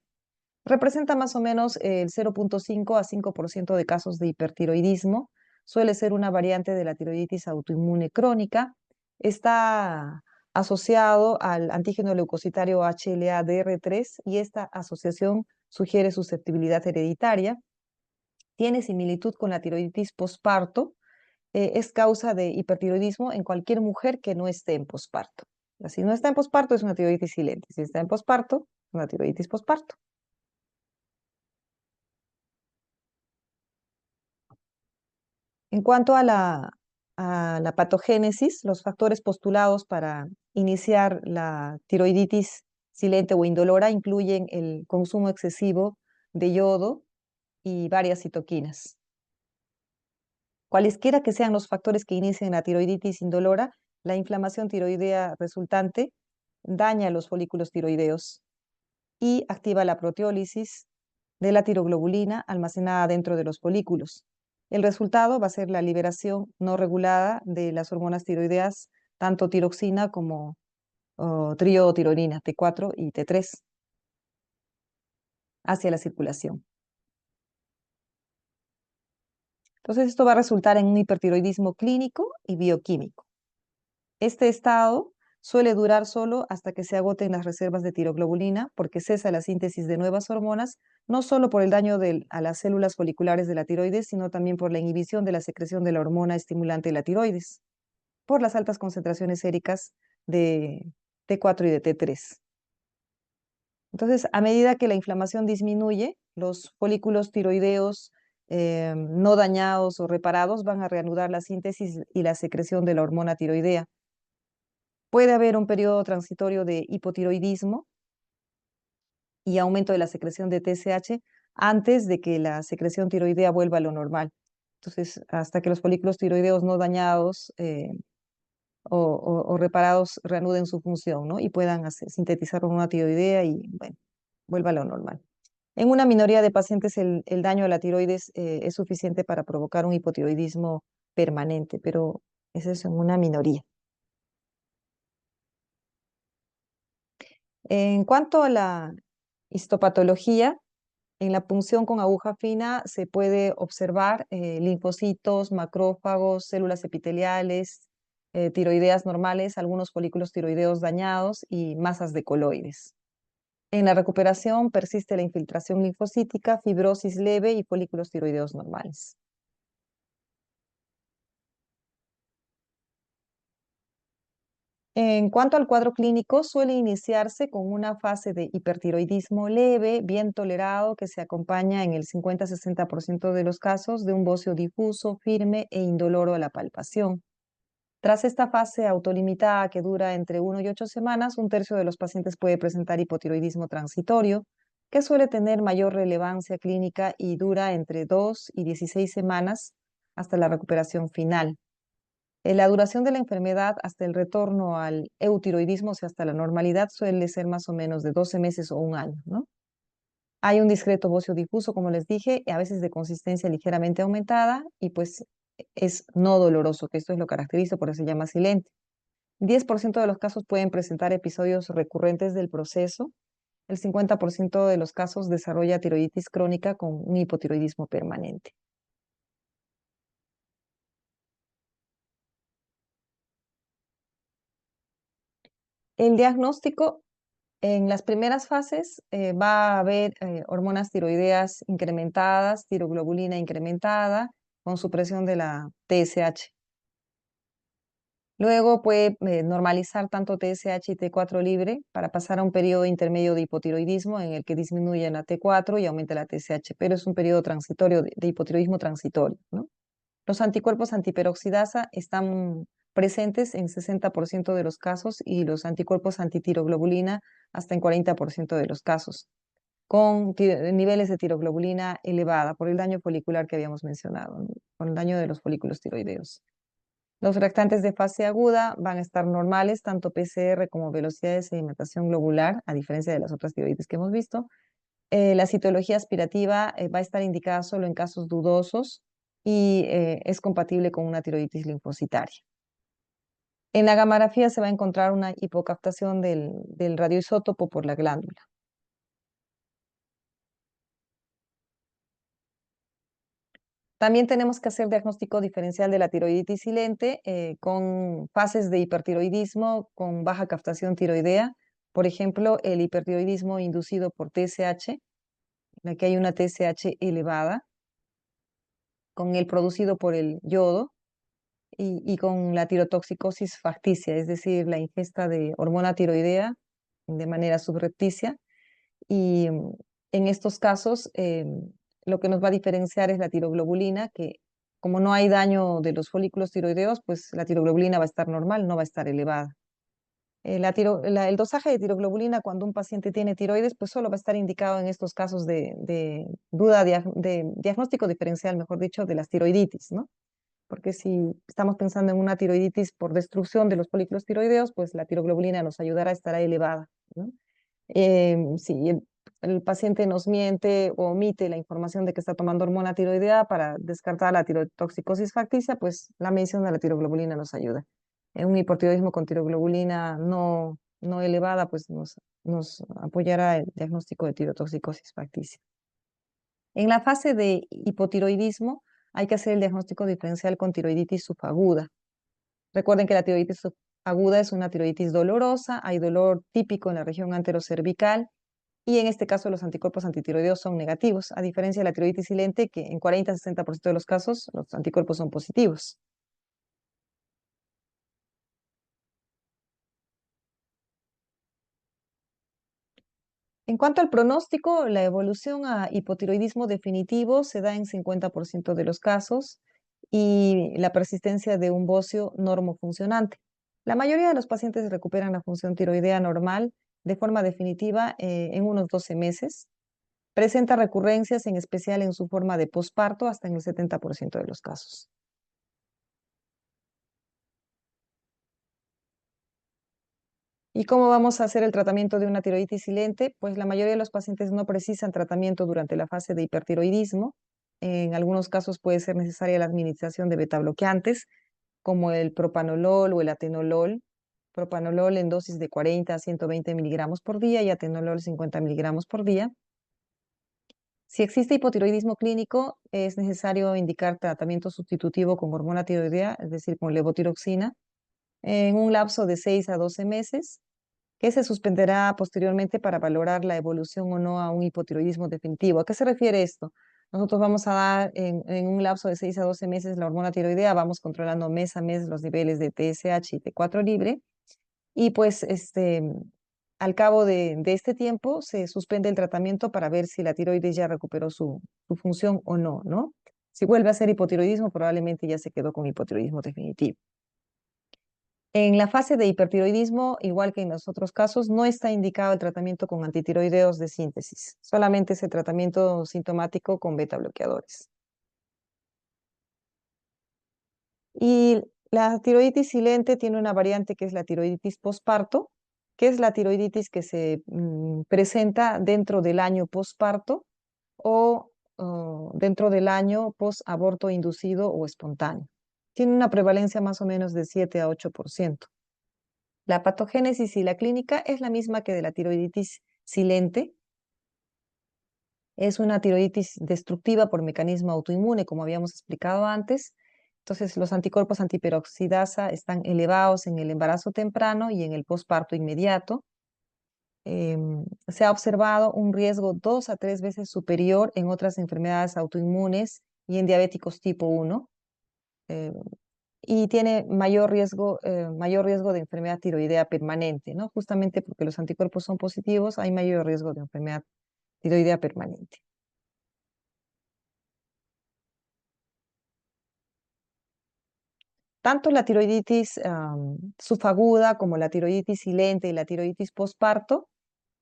Representa más o menos el 0,5 a 5% de casos de hipertiroidismo. Suele ser una variante de la tiroiditis autoinmune crónica. Está asociado al antígeno leucocitario HLA-DR3 y esta asociación sugiere susceptibilidad hereditaria. Tiene similitud con la tiroiditis posparto. Es causa de hipertiroidismo en cualquier mujer que no esté en posparto. Si no está en posparto, es una tiroiditis silente. Si está en posparto, una tiroiditis posparto. En cuanto a la patogénesis, los factores postulados para iniciar la tiroiditis silente o indolora incluyen el consumo excesivo de yodo y varias citoquinas. Cualesquiera que sean los factores que inicien la tiroiditis indolora, la inflamación tiroidea resultante daña los folículos tiroideos y activa la proteólisis de la tiroglobulina almacenada dentro de los folículos. El resultado va a ser la liberación no regulada de las hormonas tiroideas, tanto tiroxina como triotironina, T4 y T3, hacia la circulación. Entonces, esto va a resultar en un hipertiroidismo clínico y bioquímico. Este estado suele durar solo hasta que se agoten las reservas de tiroglobulina, porque cesa la síntesis de nuevas hormonas, no solo por el daño a las células foliculares de la tiroides, sino también por la inhibición de la secreción de la hormona estimulante de la tiroides, por las altas concentraciones séricas de T4 y de T3. Entonces, a medida que la inflamación disminuye, los folículos tiroideos no dañados o reparados van a reanudar la síntesis y la secreción de la hormona tiroidea. Puede haber un periodo transitorio de hipotiroidismo y aumento de la secreción de TSH antes de que la secreción tiroidea vuelva a lo normal. Entonces, hasta que los folículos tiroideos no dañados o reparados reanuden su función, ¿no? Y puedan sintetizar hormona tiroidea y, bueno, vuelva a lo normal. En una minoría de pacientes el daño a la tiroides es suficiente para provocar un hipotiroidismo permanente, pero eso es en una minoría. En cuanto a la histopatología, en la punción con aguja fina se puede observar linfocitos, macrófagos, células epiteliales, tiroideas normales, algunos folículos tiroideos dañados y masas de coloides. En la recuperación persiste la infiltración linfocítica, fibrosis leve y folículos tiroideos normales. En cuanto al cuadro clínico, suele iniciarse con una fase de hipertiroidismo leve, bien tolerado, que se acompaña en el 50-60% de los casos de un bocio difuso, firme e indoloro a la palpación. Tras esta fase autolimitada que dura entre 1 y 8 semanas, un tercio de los pacientes puede presentar hipotiroidismo transitorio, que suele tener mayor relevancia clínica y dura entre 2 y 16 semanas hasta la recuperación final. La duración de la enfermedad hasta el retorno al eutiroidismo, o sea, hasta la normalidad, suele ser más o menos de 12 meses o un año, ¿no? Hay un discreto bocio difuso, como les dije, y a veces de consistencia ligeramente aumentada y pues es no doloroso, que esto es lo característico, por eso se llama silente. 10% de los casos pueden presentar episodios recurrentes del proceso. El 50% de los casos desarrolla tiroiditis crónica con un hipotiroidismo permanente. El diagnóstico en las primeras fases va a haber hormonas tiroideas incrementadas, tiroglobulina incrementada, con supresión de la TSH. Luego puede normalizar tanto TSH y T4 libre para pasar a un periodo intermedio de hipotiroidismo en el que disminuye la T4 y aumenta la TSH, pero es un periodo transitorio de hipotiroidismo transitorio, ¿no? Los anticuerpos antiperoxidasa están presentes en 60% de los casos y los anticuerpos antitiroglobulina hasta en 40% de los casos, con niveles de tiroglobulina elevada por el daño folicular que habíamos mencionado, ¿no? Por el daño de los folículos tiroideos. Los reactantes de fase aguda van a estar normales, tanto PCR como velocidad de sedimentación globular, a diferencia de las otras tiroides que hemos visto. La citología aspirativa va a estar indicada solo en casos dudosos y es compatible con una tiroiditis linfocitaria. En la gamografía se va a encontrar una hipocaptación del radioisótopo por la glándula. También tenemos que hacer diagnóstico diferencial de la tiroiditis silente con fases de hipertiroidismo con baja captación tiroidea. Por ejemplo, el hipertiroidismo inducido por TSH, en la que hay una TSH elevada, con el producido por el yodo y con la tirotoxicosis facticia, es decir, la ingesta de hormona tiroidea de manera subrepticia. Y en estos casos, lo que nos va a diferenciar es la tiroglobulina, que como no hay daño de los folículos tiroideos, pues la tiroglobulina va a estar normal, no va a estar elevada. El dosaje de tiroglobulina cuando un paciente tiene tiroides, pues solo va a estar indicado en estos casos de duda de diagnóstico diferencial, mejor dicho, de las tiroiditis, ¿no? Porque si estamos pensando en una tiroiditis por destrucción de los folículos tiroideos, pues la tiroglobulina nos ayudará a estar elevada, ¿no? Si el paciente nos miente o omite la información de que está tomando hormona tiroidea para descartar la tirotoxicosis facticia, pues la medición de la tiroglobulina nos ayuda. En un hipotiroidismo con tiroglobulina no elevada, pues nos apoyará el diagnóstico de tirotoxicosis facticia. En la fase de hipotiroidismo hay que hacer el diagnóstico diferencial con tiroiditis subaguda. Recuerden que la tiroiditis subaguda es una tiroiditis dolorosa, hay dolor típico en la región anterocervical y en este caso los anticuerpos antitiroideos son negativos, a diferencia de la tiroiditis silente que en 40-60% de los casos los anticuerpos son positivos. En cuanto al pronóstico, la evolución a hipotiroidismo definitivo se da en 50% de los casos y la persistencia de un bocio normofuncionante. La mayoría de los pacientes recuperan la función tiroidea normal de forma definitiva en unos 12 meses. Presenta recurrencias, en especial en su forma de posparto, hasta en el 70% de los casos. ¿Y cómo vamos a hacer el tratamiento de una tiroiditis silente? Pues la mayoría de los pacientes no precisan tratamiento durante la fase de hipertiroidismo. En algunos casos puede ser necesaria la administración de betabloqueantes, como el propanolol o el atenolol. Propanolol en dosis de 40 a 120 miligramos por día y atenolol 50 miligramos por día. Si existe hipotiroidismo clínico, es necesario indicar tratamiento sustitutivo con hormona tiroidea, es decir, con levotiroxina, en un lapso de 6 a 12 meses, que se suspenderá posteriormente para valorar la evolución o no a un hipotiroidismo definitivo. ¿A qué se refiere esto? Nosotros vamos a dar en un lapso de 6 a 12 meses la hormona tiroidea, vamos controlando mes a mes los niveles de TSH y T4 libre, y pues al cabo de este tiempo se suspende el tratamiento para ver si la tiroides ya recuperó su función o no, ¿no? Si vuelve a ser hipotiroidismo, probablemente ya se quedó con hipotiroidismo definitivo. En la fase de hipertiroidismo, igual que en los otros casos, no está indicado el tratamiento con antitiroideos de síntesis, solamente ese tratamiento sintomático con beta bloqueadores. Y la tiroiditis silente tiene una variante que es la tiroiditis posparto, que es la tiroiditis que se presenta dentro del año posparto o dentro del año post-aborto inducido o espontáneo. Tiene una prevalencia más o menos de 7 a 8%. La patogénesis y la clínica es la misma que de la tiroiditis silente. Es una tiroiditis destructiva por mecanismo autoinmune, como habíamos explicado antes. Entonces, los anticuerpos antiperoxidasa están elevados en el embarazo temprano y en el posparto inmediato. Se ha observado un riesgo 2 a 3 veces superior en otras enfermedades autoinmunes y en diabéticos tipo 1. Y tiene mayor riesgo de enfermedad tiroidea permanente, ¿no? Justamente porque los anticuerpos son positivos, hay mayor riesgo de enfermedad tiroidea permanente. Tanto la tiroiditis subaguda como la tiroiditis silente y la tiroiditis posparto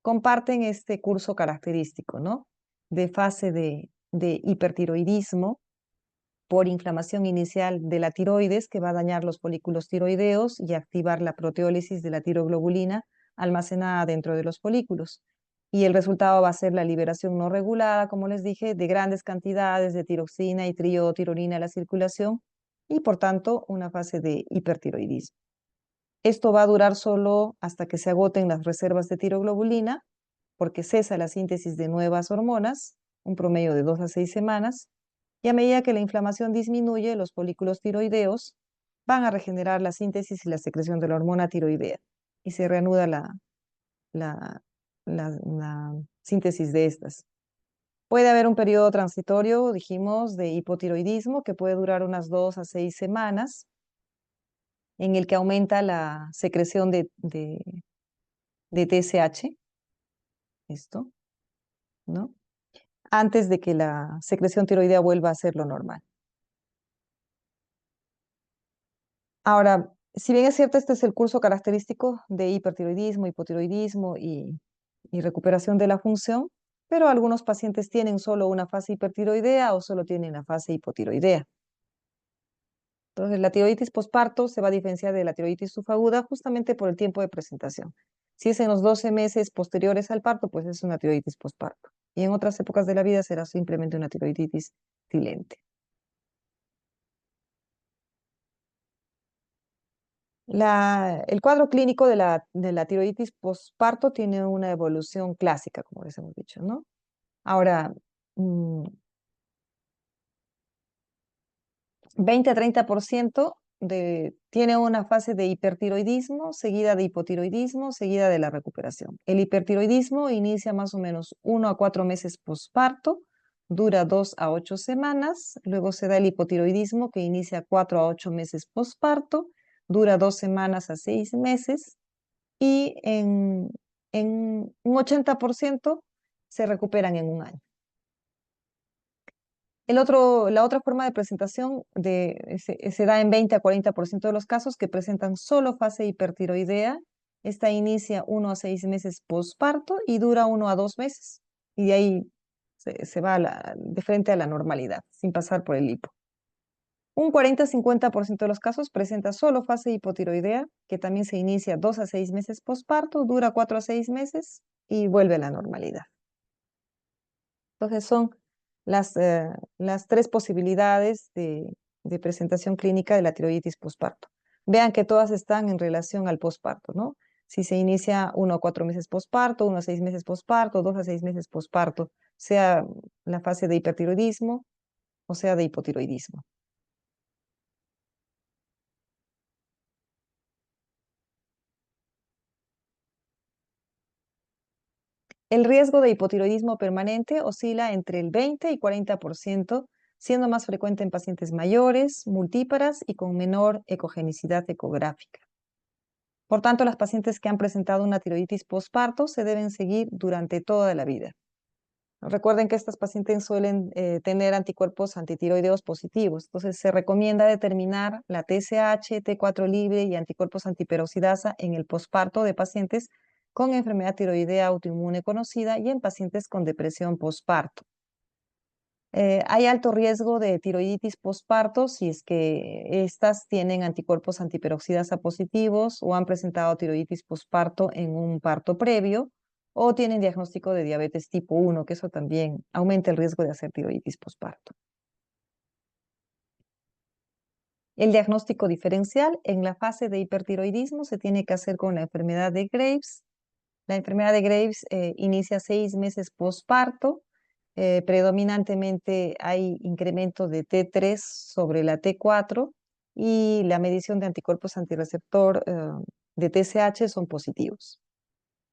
comparten este curso característico, ¿no? De fase de hipertiroidismo por inflamación inicial de la tiroides que va a dañar los folículos tiroideos y activar la proteólisis de la tiroglobulina almacenada dentro de los folículos. Y el resultado va a ser la liberación no regulada, como les dije, de grandes cantidades de tiroxina y triotironina en la circulación y por tanto una fase de hipertiroidismo. Esto va a durar solo hasta que se agoten las reservas de tiroglobulina, porque cesa la síntesis de nuevas hormonas, un promedio de 2 a 6 semanas, y a medida que la inflamación disminuye, los folículos tiroideos van a regenerar la síntesis y la secreción de la hormona tiroidea, y se reanuda la, la síntesis de estas. Puede haber un periodo transitorio, dijimos, de hipotiroidismo que puede durar unas 2 a 6 semanas, en el que aumenta la secreción de TSH, esto, ¿no? Antes de que la secreción tiroidea vuelva a ser lo normal. Ahora, si bien es cierto, este es el curso característico de hipertiroidismo, hipotiroidismo y recuperación de la función, pero algunos pacientes tienen solo una fase hipertiroidea o solo tienen la fase hipotiroidea. Entonces, la tiroiditis posparto se va a diferenciar de la tiroiditis subaguda justamente por el tiempo de presentación. Si es en los 12 meses posteriores al parto, pues es una tiroiditis posparto. Y en otras épocas de la vida será simplemente una tiroiditis silente. El cuadro clínico de la tiroiditis posparto tiene una evolución clásica, como les hemos dicho, ¿no? Ahora, 20 a 30% tiene una fase de hipertiroidismo, seguida de hipotiroidismo, seguida de la recuperación. El hipertiroidismo inicia más o menos 1 a 4 meses posparto, dura 2 a 8 semanas, luego se da el hipotiroidismo que inicia 4 a 8 meses posparto, dura 2 semanas a 6 meses y en un 80% se recuperan en un año. La otra forma de presentación se da en 20 a 40% de los casos que presentan solo fase hipertiroidea. Esta inicia 1 a 6 meses posparto y dura 1 a 2 meses. Y de ahí se va de frente a la normalidad, sin pasar por el hipo. Un 40-50% de los casos presenta solo fase hipotiroidea, que también se inicia 2 a 6 meses posparto, dura 4 a 6 meses y vuelve a la normalidad. Entonces son las tres posibilidades de presentación clínica de la tiroiditis posparto. Vean que todas están en relación al posparto, ¿no? Si se inicia 1 a 4 meses posparto, 1 a 6 meses posparto, 2 a 6 meses posparto, sea la fase de hipertiroidismo o sea de hipotiroidismo. El riesgo de hipotiroidismo permanente oscila entre el 20 y 40%, siendo más frecuente en pacientes mayores, multíparas y con menor ecogenicidad ecográfica. Por tanto, las pacientes que han presentado una tiroiditis posparto se deben seguir durante toda la vida. Recuerden que estas pacientes suelen tener anticuerpos antitiroideos positivos, entonces se recomienda determinar la TSH, T4 libre y anticuerpos antiperoxidasa en el posparto de pacientes con enfermedad tiroidea autoinmune conocida y en pacientes con depresión posparto. Hay alto riesgo de tiroiditis posparto si es que estas tienen anticuerpos antiperoxidasa positivos o han presentado tiroiditis posparto en un parto previo o tienen diagnóstico de diabetes tipo 1, que eso también aumenta el riesgo de hacer tiroiditis posparto. El diagnóstico diferencial en la fase de hipertiroidismo se tiene que hacer con la enfermedad de Graves. La enfermedad de Graves inicia 6 meses posparto. Predominantemente hay incremento de T3 sobre la T4 y la medición de anticuerpos antirreceptor de TSH son positivos.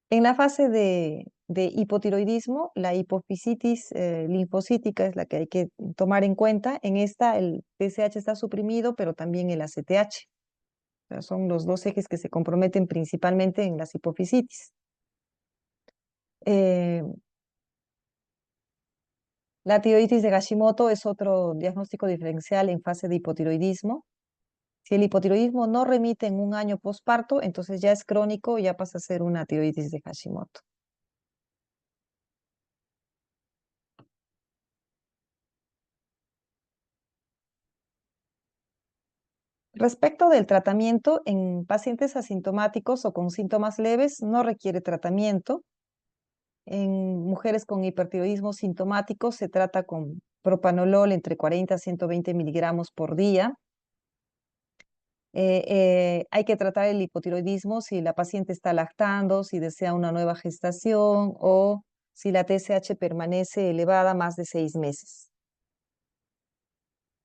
En la fase de hipotiroidismo, la hipofisitis linfocítica es la que hay que tomar en cuenta. En esta el TSH está suprimido, pero también el ACTH. O sea, son los dos ejes que se comprometen principalmente en las hipofisitis. Eh, La tiroiditis de Hashimoto es otro diagnóstico diferencial en fase de hipotiroidismo. Si el hipotiroidismo no remite en un año posparto, entonces ya es crónico, ya pasa a ser una tiroiditis de Hashimoto. Respecto del tratamiento, en pacientes asintomáticos o con síntomas leves no requiere tratamiento. En mujeres con hipertiroidismo sintomático se trata con propanolol entre 40 a 120 miligramos por día. Hay que tratar el hipotiroidismo si la paciente está lactando, si desea una nueva gestación o si la TSH permanece elevada más de 6 meses.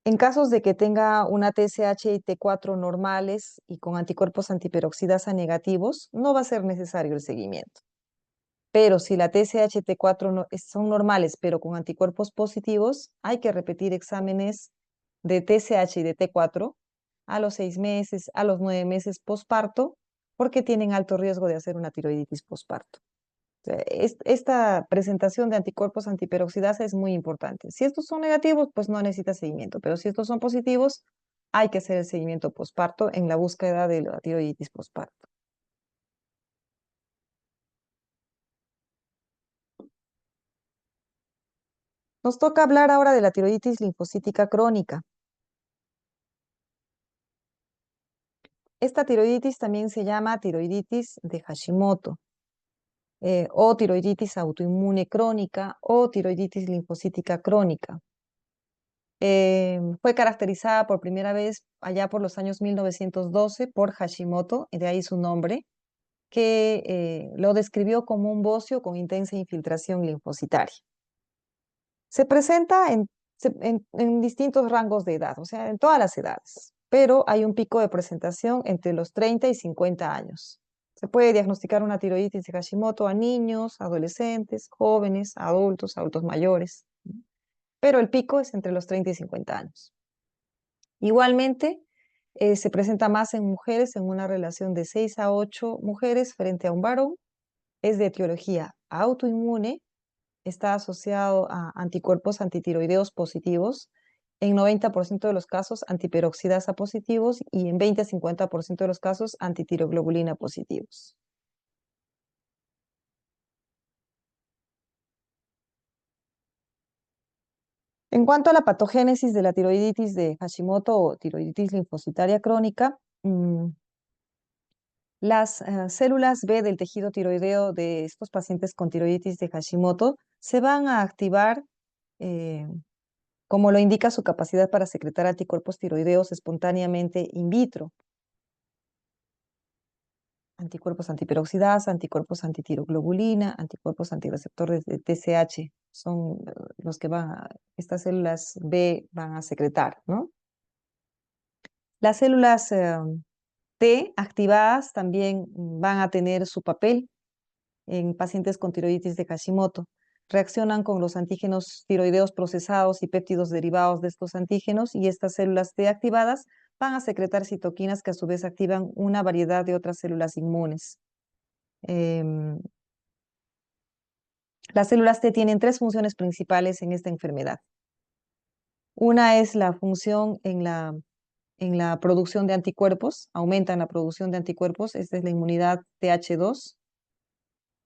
En casos de que tenga una TSH y T4 normales y con anticuerpos antiperoxidasa negativos, no va a ser necesario el seguimiento. Pero si la TSH y T4 son normales, pero con anticuerpos positivos, hay que repetir exámenes de TSH y de T4 a los 6 meses, a los 9 meses posparto, porque tienen alto riesgo de hacer una tiroiditis posparto. Esta presentación de anticuerpos antiperoxidasa es muy importante. Si estos son negativos, pues no necesita seguimiento, pero si estos son positivos, hay que hacer el seguimiento posparto en la búsqueda de la tiroiditis posparto. Nos toca hablar ahora de la tiroiditis linfocítica crónica. Esta tiroiditis también se llama tiroiditis de Hashimoto, o tiroiditis autoinmune crónica o tiroiditis linfocítica crónica. Fue caracterizada por primera vez allá por los años 1912 por Hashimoto, y de ahí su nombre, que lo describió como un bocio con intensa infiltración linfocitaria. Se presenta en distintos rangos de edad, o sea, en todas las edades, pero hay un pico de presentación entre los 30 y 50 años. Se puede diagnosticar una tiroiditis de Hashimoto a niños, adolescentes, jóvenes, adultos mayores, pero el pico es entre los 30 y 50 años. Igualmente, se presenta más en mujeres en una relación de 6 a 8 mujeres frente a un varón. Es de etiología autoinmune, está asociado a anticuerpos antitiroideos positivos, en 90% de los casos antiperoxidasa positivos y en 20 a 50% de los casos antitiroglobulina positivos. En cuanto a la patogénesis de la tiroiditis de Hashimoto o tiroiditis linfocitaria crónica, las células B del tejido tiroideo de estos pacientes con tiroiditis de Hashimoto se van a activar, eh, como lo indica su capacidad para secretar anticuerpos tiroideos espontáneamente in vitro. Anticuerpos antiperoxidasa, anticuerpos antitiroglobulina, anticuerpos antirreceptores de TSH, son los que estas células B van a secretar, ¿no? Las células T activadas también van a tener su papel en pacientes con tiroiditis de Hashimoto. Reaccionan con los antígenos tiroideos procesados y péptidos derivados de estos antígenos, y estas células T activadas van a secretar citoquinas que a su vez activan una variedad de otras células inmunes. Las células T tienen tres funciones principales en esta enfermedad. Una es la función en la producción de anticuerpos, aumentan la producción de anticuerpos, esta es la inmunidad TH2.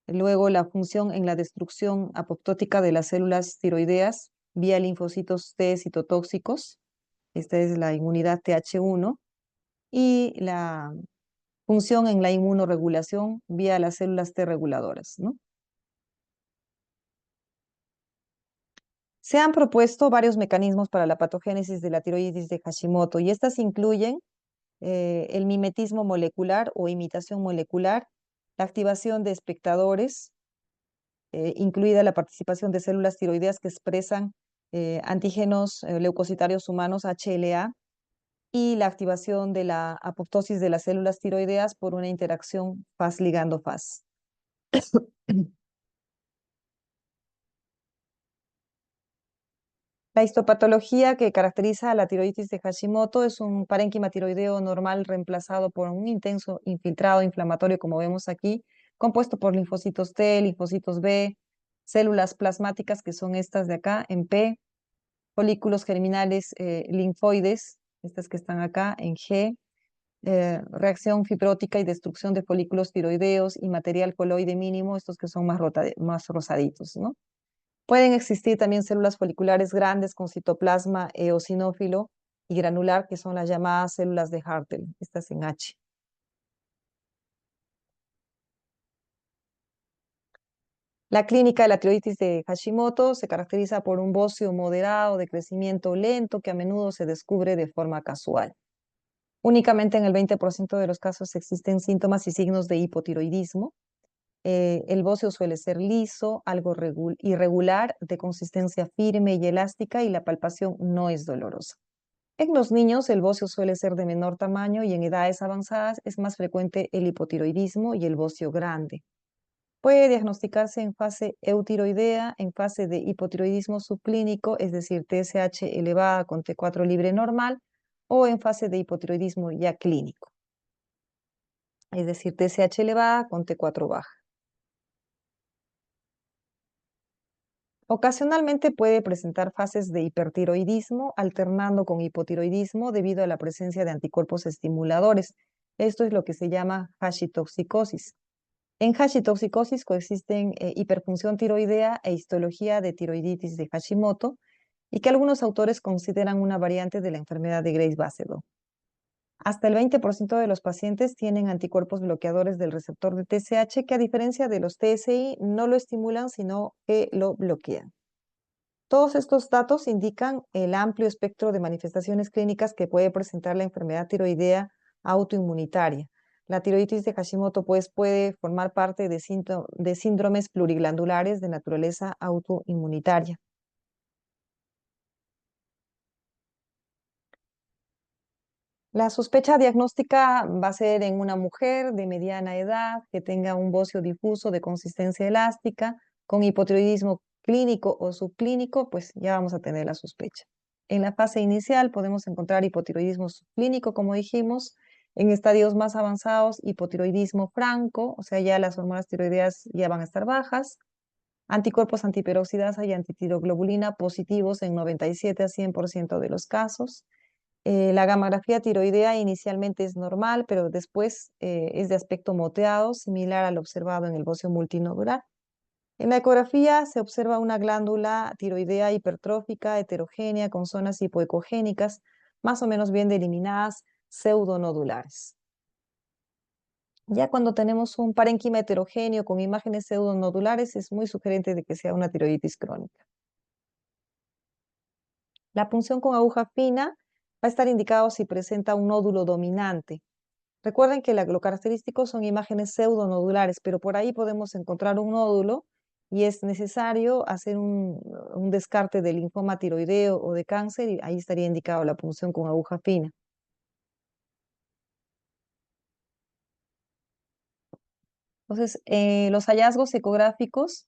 Luego la función en la destrucción apoptótica de las células tiroideas vía linfocitos T citotóxicos, esta es la inmunidad TH1. Y la función en la inmunoregulación vía las células T reguladoras, ¿no? Se han propuesto varios mecanismos para la patogénesis de la tiroiditis de Hashimoto, y estas incluyen el mimetismo molecular o imitación molecular, la activación de espectadores, incluida la participación de células tiroideas que expresan antígenos leucocitarios humanos HLA, y la activación de la apoptosis de las células tiroideas por una interacción Fas-ligando-Fas. La histopatología que caracteriza a la tiroiditis de Hashimoto es un parénquima tiroideo normal reemplazado por un intenso infiltrado inflamatorio, como vemos aquí, compuesto por linfocitos T, linfocitos B, células plasmáticas, que son estas de acá en P, folículos germinales linfoides, estas que están acá en G, reacción fibrótica y destrucción de folículos tiroideos y material coloide mínimo, estos que son más rosaditos, ¿no? Pueden existir también células foliculares grandes con citoplasma eosinófilo y granular, que son las llamadas células de Hartel, estas en H. La clínica de la tiroiditis de Hashimoto se caracteriza por un bocio moderado de crecimiento lento que a menudo se descubre de forma casual. Únicamente en el 20% de los casos existen síntomas y signos de hipotiroidismo. El bocio suele ser liso, algo irregular, de consistencia firme y elástica y la palpación no es dolorosa. En los niños el bocio suele ser de menor tamaño y en edades avanzadas es más frecuente el hipotiroidismo y el bocio grande. Puede diagnosticarse en fase eutiroidea, en fase de hipotiroidismo subclínico, es decir, TSH elevada con T4 libre normal, o en fase de hipotiroidismo ya clínico, es decir, TSH elevada con T4 baja. Ocasionalmente puede presentar fases de hipertiroidismo alternando con hipotiroidismo debido a la presencia de anticuerpos estimuladores. Esto es lo que se llama hashitoxicosis. En hashitoxicosis coexisten hiperfunción tiroidea e histología de tiroiditis de Hashimoto y que algunos autores consideran una variante de la enfermedad de Graves-Basedow. Hasta el 20% de los pacientes tienen anticuerpos bloqueadores del receptor de TSH que a diferencia de los TSI no lo estimulan sino que lo bloquean. Todos estos datos indican el amplio espectro de manifestaciones clínicas que puede presentar la enfermedad tiroidea autoinmunitaria. La tiroiditis de Hashimoto pues, puede formar parte de síndromes pluriglandulares de naturaleza autoinmunitaria. La sospecha diagnóstica va a ser en una mujer de mediana edad que tenga un bocio difuso de consistencia elástica, con hipotiroidismo clínico o subclínico, pues ya vamos a tener la sospecha. En la fase inicial podemos encontrar hipotiroidismo subclínico, como dijimos. En estadios más avanzados, hipotiroidismo franco, o sea, ya las hormonas tiroideas ya van a estar bajas. Anticuerpos antiperoxidasa y antitiroglobulina positivos en 97 a 100% de los casos. La gamografía tiroidea inicialmente es normal, pero después es de aspecto moteado, similar al observado en el bocio multinodular. En la ecografía se observa una glándula tiroidea hipertrófica, heterogénea, con zonas hipoecogénicas, más o menos bien delimitadas, pseudonodulares. Ya cuando tenemos un parénquima heterogéneo con imágenes pseudonodulares, es muy sugerente de que sea una tiroiditis crónica. La punción con aguja fina va a estar indicado si presenta un nódulo dominante. Recuerden que lo característico son imágenes pseudonodulares, pero por ahí podemos encontrar un nódulo y es necesario hacer un descarte de linfoma tiroideo o de cáncer y ahí estaría indicado la punción con aguja fina. Entonces, los hallazgos ecográficos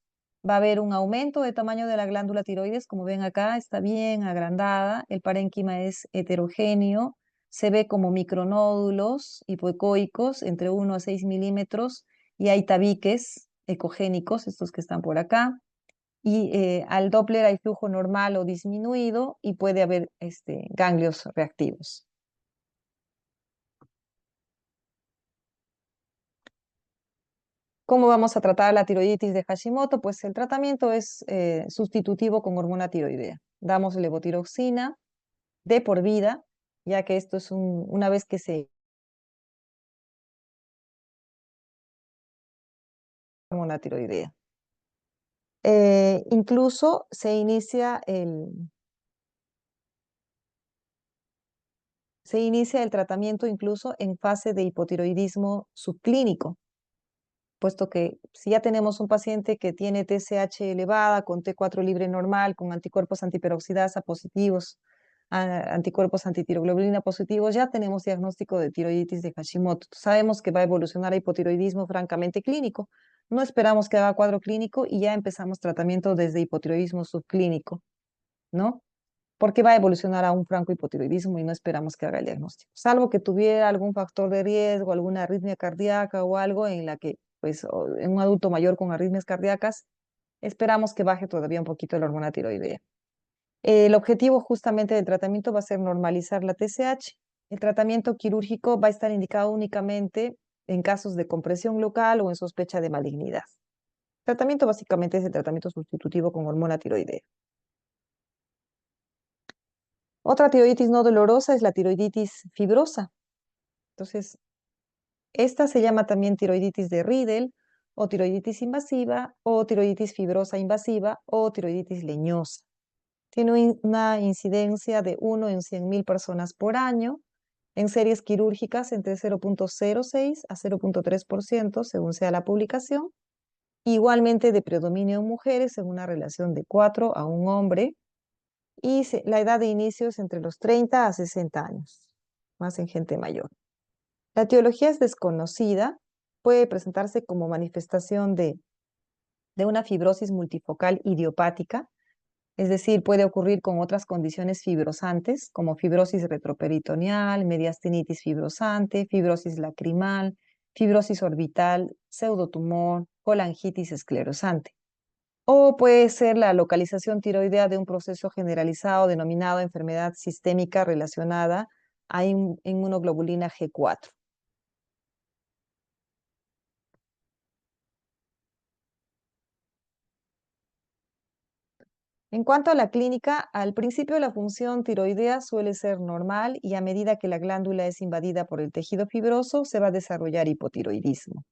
va a haber un aumento de tamaño de la glándula tiroides, como ven acá, está bien agrandada, el parénquima es heterogéneo, se ve como micronódulos hipoecoicos entre 1 a 6 milímetros y hay tabiques ecogénicos, estos que están por acá, y al Doppler hay flujo normal o disminuido y puede haber ganglios reactivos. ¿Cómo vamos a tratar la tiroiditis de Hashimoto? Pues el tratamiento es sustitutivo con hormona tiroidea. Damos levotiroxina de por vida, ya que esto es una vez que se hormona tiroidea. Incluso se inicia el tratamiento incluso en fase de hipotiroidismo subclínico, puesto que si ya tenemos un paciente que tiene TSH elevada, con T4 libre normal, con anticuerpos antiperoxidasa positivos, anticuerpos antitiroglobulina positivos, ya tenemos diagnóstico de tiroiditis de Hashimoto. Sabemos que va a evolucionar a hipotiroidismo francamente clínico. No esperamos que haga cuadro clínico y ya empezamos tratamiento desde hipotiroidismo subclínico, ¿no? Porque va a evolucionar a un franco hipotiroidismo y no esperamos que haga el diagnóstico. Salvo que tuviera algún factor de riesgo, alguna arritmia cardíaca o algo en la que, pues, en un adulto mayor con arritmias cardíacas, esperamos que baje todavía un poquito la hormona tiroidea. El objetivo justamente del tratamiento va a ser normalizar la TSH El tratamiento quirúrgico va a estar indicado únicamente en casos de compresión local o en sospecha de malignidad. El tratamiento básicamente es el tratamiento sustitutivo con hormona tiroidea. Otra tiroiditis no dolorosa es la tiroiditis fibrosa. Entonces, esta se llama también tiroiditis de Riedel o tiroiditis invasiva o tiroiditis fibrosa invasiva o tiroiditis leñosa. Tiene una incidencia de 1 en 100.000 personas por año, en series quirúrgicas entre 0,06 a 0,3% según sea la publicación. Igualmente de predominio en mujeres en una relación de 4 a 1 hombre. Y la edad de inicio es entre los 30 a 60 años, más en gente mayor. La etiología es desconocida, puede presentarse como manifestación de una fibrosis multifocal idiopática, es decir, puede ocurrir con otras condiciones fibrosantes como fibrosis retroperitoneal, mediastinitis fibrosante, fibrosis lacrimal, fibrosis orbital, pseudotumor, colangitis esclerosante. O puede ser la localización tiroidea de un proceso generalizado denominado enfermedad sistémica relacionada a inmunoglobulina G4. En cuanto a la clínica, al principio la función tiroidea suele ser normal y a medida que la glándula es invadida por el tejido fibroso, se va a desarrollar hipotiroidismo.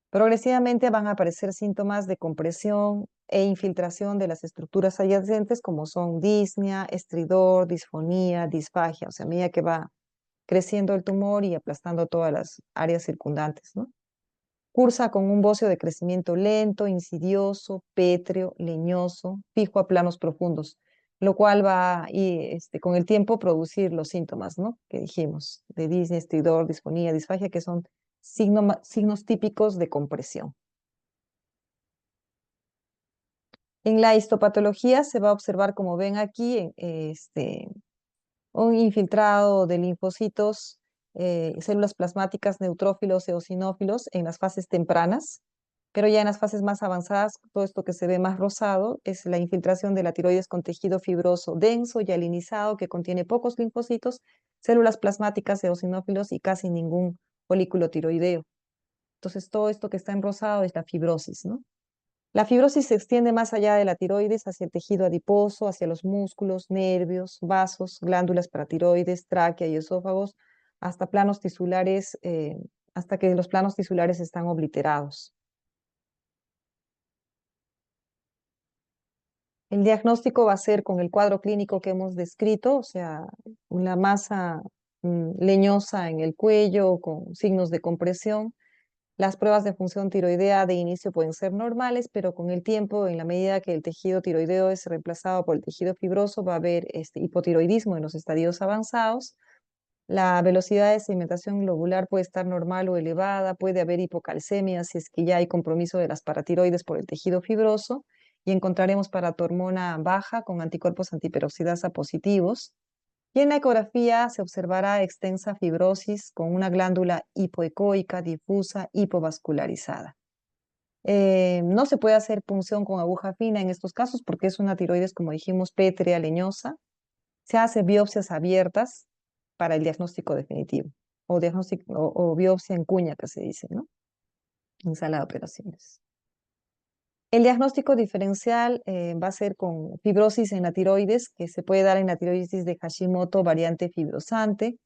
Progresivamente van a aparecer síntomas de compresión e infiltración de las estructuras adyacentes como son disnea, estridor, disfonía, disfagia, o sea, a medida que va creciendo el tumor y aplastando todas las áreas circundantes, ¿no? Cursa con un bocio de crecimiento lento, insidioso, pétreo, leñoso, fijo a planos profundos, lo cual va con el tiempo producir los síntomas, ¿no? Que dijimos, de disnea, estridor, disfonía, disfagia, que son signos típicos de compresión. En la histopatología se va a observar, como ven aquí, un infiltrado de linfocitos, células plasmáticas, neutrófilos, eosinófilos en las fases tempranas, pero ya en las fases más avanzadas, todo esto que se ve más rosado es la infiltración de la tiroides con tejido fibroso denso y alinizado que contiene pocos linfocitos, células plasmáticas, eosinófilos y casi ningún folículo tiroideo. Entonces, todo esto que está en rosado es la fibrosis, ¿no? La fibrosis se extiende más allá de la tiroides hacia el tejido adiposo, hacia los músculos, nervios, vasos, glándulas paratiroides, tráquea y esófagos, hasta planos tisulares, hasta que los planos tisulares están obliterados. El diagnóstico va a ser con el cuadro clínico que hemos descrito, o sea, una masa leñosa en el cuello con signos de compresión. Las pruebas de función tiroidea de inicio pueden ser normales, pero con el tiempo, en la medida que el tejido tiroideo es reemplazado por el tejido fibroso, va a haber hipotiroidismo en los estadios avanzados. La velocidad de sedimentación globular puede estar normal o elevada, puede haber hipocalcemia si es que ya hay compromiso de las paratiroides por el tejido fibroso, y encontraremos paratormona baja con anticuerpos antiperoxidasa positivos. Y en la ecografía se observará extensa fibrosis con una glándula hipoecoica, difusa, hipovascularizada. No se puede hacer punción con aguja fina en estos casos porque es una tiroides, como dijimos, pétrea, leñosa. Se hace biopsias abiertas para el diagnóstico definitivo o biopsia en cuña, que se dice, ¿no? En sala de operaciones. El diagnóstico diferencial va a ser con fibrosis en la tiroides, que se puede dar en la tiroides de Hashimoto variante fibrosante,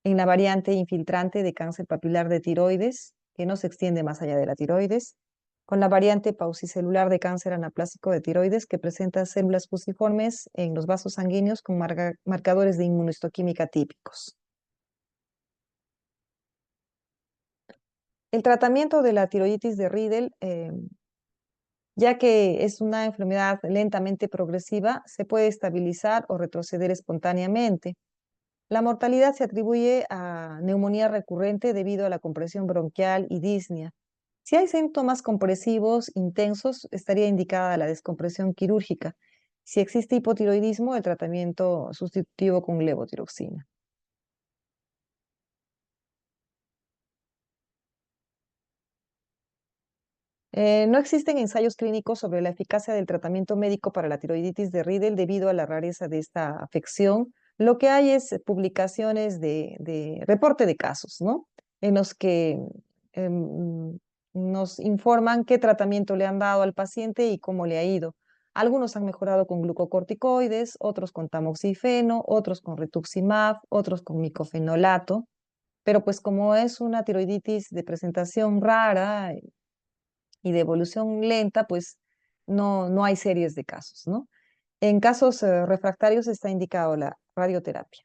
en la variante infiltrante de cáncer papilar de tiroides, que no se extiende más allá de la tiroides, con la variante paucicelular de cáncer anaplásico de tiroides, que presenta células fusiformes en los vasos sanguíneos con marcadores de inmunohistoquímica típicos. El tratamiento de la tiroiditis de Riedel, ya que es una enfermedad lentamente progresiva, se puede estabilizar o retroceder espontáneamente. La mortalidad se atribuye a neumonía recurrente debido a la compresión bronquial y disnea. Si hay síntomas compresivos intensos, estaría indicada la descompresión quirúrgica. Si existe hipotiroidismo, el tratamiento sustitutivo con levotiroxina. No existen ensayos clínicos sobre la eficacia del tratamiento médico para la tiroiditis de Riedel debido a la rareza de esta afección. Lo que hay es publicaciones de reporte de casos, ¿no? En los que em, nos informan qué tratamiento le han dado al paciente y cómo le ha ido. Algunos han mejorado con glucocorticoides, otros con tamoxifeno, otros con rituximab, otros con micofenolato, pero pues como es una tiroiditis de presentación rara y de evolución lenta, pues no hay series de casos, ¿no? En casos refractarios está indicado la radioterapia.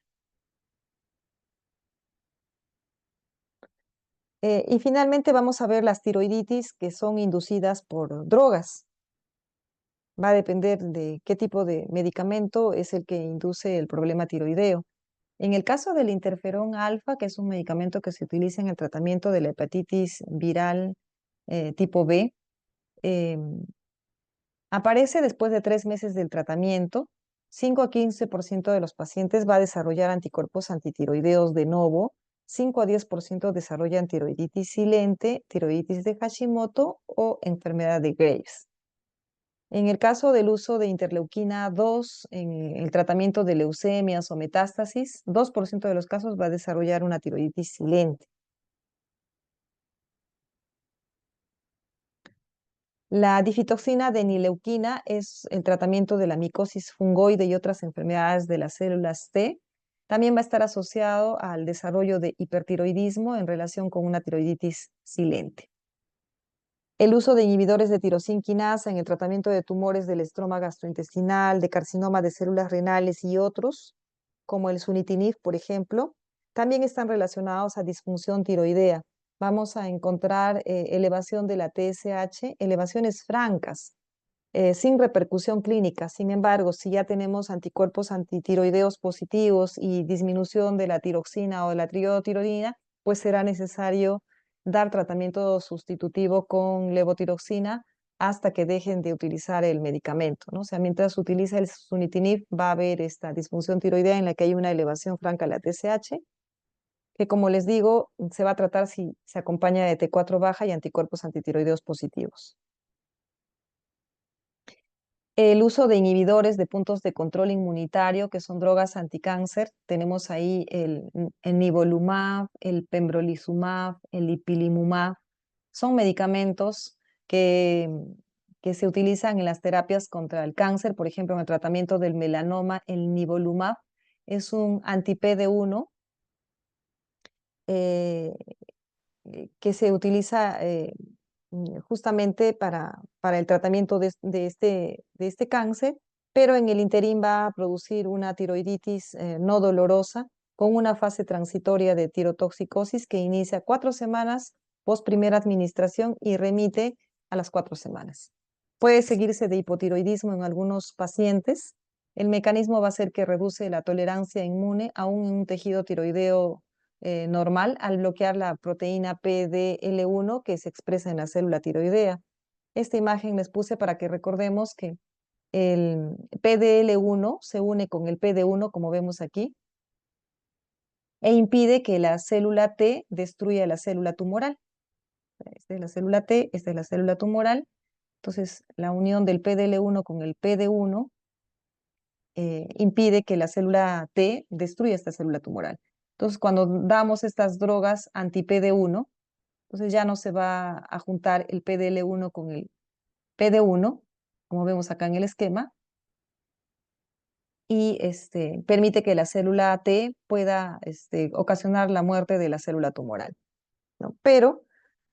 Y finalmente vamos a ver las tiroiditis que son inducidas por drogas. Va a depender de qué tipo de medicamento es el que induce el problema tiroideo. En el caso del interferón alfa, que es un medicamento que se utiliza en el tratamiento de la hepatitis viral tipo B, em, aparece después de 3 meses del tratamiento. 5 a 15% de los pacientes va a desarrollar anticuerpos antitiroideos de novo. 5 a 10% desarrollan tiroiditis silente, tiroiditis de Hashimoto o enfermedad de Graves. En el caso del uso de interleuquina 2 en el tratamiento de leucemias o metástasis, 2% de los casos va a desarrollar una tiroiditis silente. La difitoxina de nileuquina es el tratamiento de la micosis fungoide y otras enfermedades de las células T. También va a estar asociado al desarrollo de hipertiroidismo en relación con una tiroiditis silente. El uso de inhibidores de tirosina quinasa en el tratamiento de tumores del estroma gastrointestinal, de carcinoma de células renales y otros, como el sunitinib, por ejemplo, también están relacionados a disfunción tiroidea. Vamos a encontrar elevación de la TSH, elevaciones francas, sin repercusión clínica. Sin embargo, si ya tenemos anticuerpos antitiroideos positivos y disminución de la tiroxina o de la triotironina, pues será necesario dar tratamiento sustitutivo con levotiroxina hasta que dejen de utilizar el medicamento, ¿no? O sea, mientras se utiliza el sunitinib, va a haber esta disfunción tiroidea en la que hay una elevación franca de la TSH, que como les digo, se va a tratar si se acompaña de T4 baja y anticuerpos antitiroideos positivos. El uso de inhibidores de puntos de control inmunitario, que son drogas anticáncer. Tenemos ahí el nivolumab, el pembrolizumab, el ipilimumab. Son medicamentos que, que se utilizan en las terapias contra el cáncer. Por ejemplo, en el tratamiento del melanoma, el nivolumab es un anti-PD1 que se utiliza justamente para el tratamiento de este cáncer, pero en el interín va a producir una tiroiditis no dolorosa con una fase transitoria de tirotoxicosis que inicia 4 semanas post primera administración y remite a las 4 semanas. Puede seguirse de hipotiroidismo en algunos pacientes. El mecanismo va a ser que reduce la tolerancia inmune aún en un tejido tiroideo normal al bloquear la proteína PDL1 que se expresa en la célula tiroidea. Esta imagen les puse para que recordemos que el PDL1 se une con el PD1, como vemos aquí, e impide que la célula T destruya la célula tumoral. Esta es la célula T, esta es la célula tumoral. Entonces, la unión del PDL1 con el PD1 impide que la célula T destruya esta célula tumoral. Entonces, cuando damos estas drogas anti-PD1, entonces ya no se va a juntar el PDL1 con el PD1, como vemos acá en el esquema, y permite que la célula T pueda ocasionar la muerte de la célula tumoral, ¿no? Pero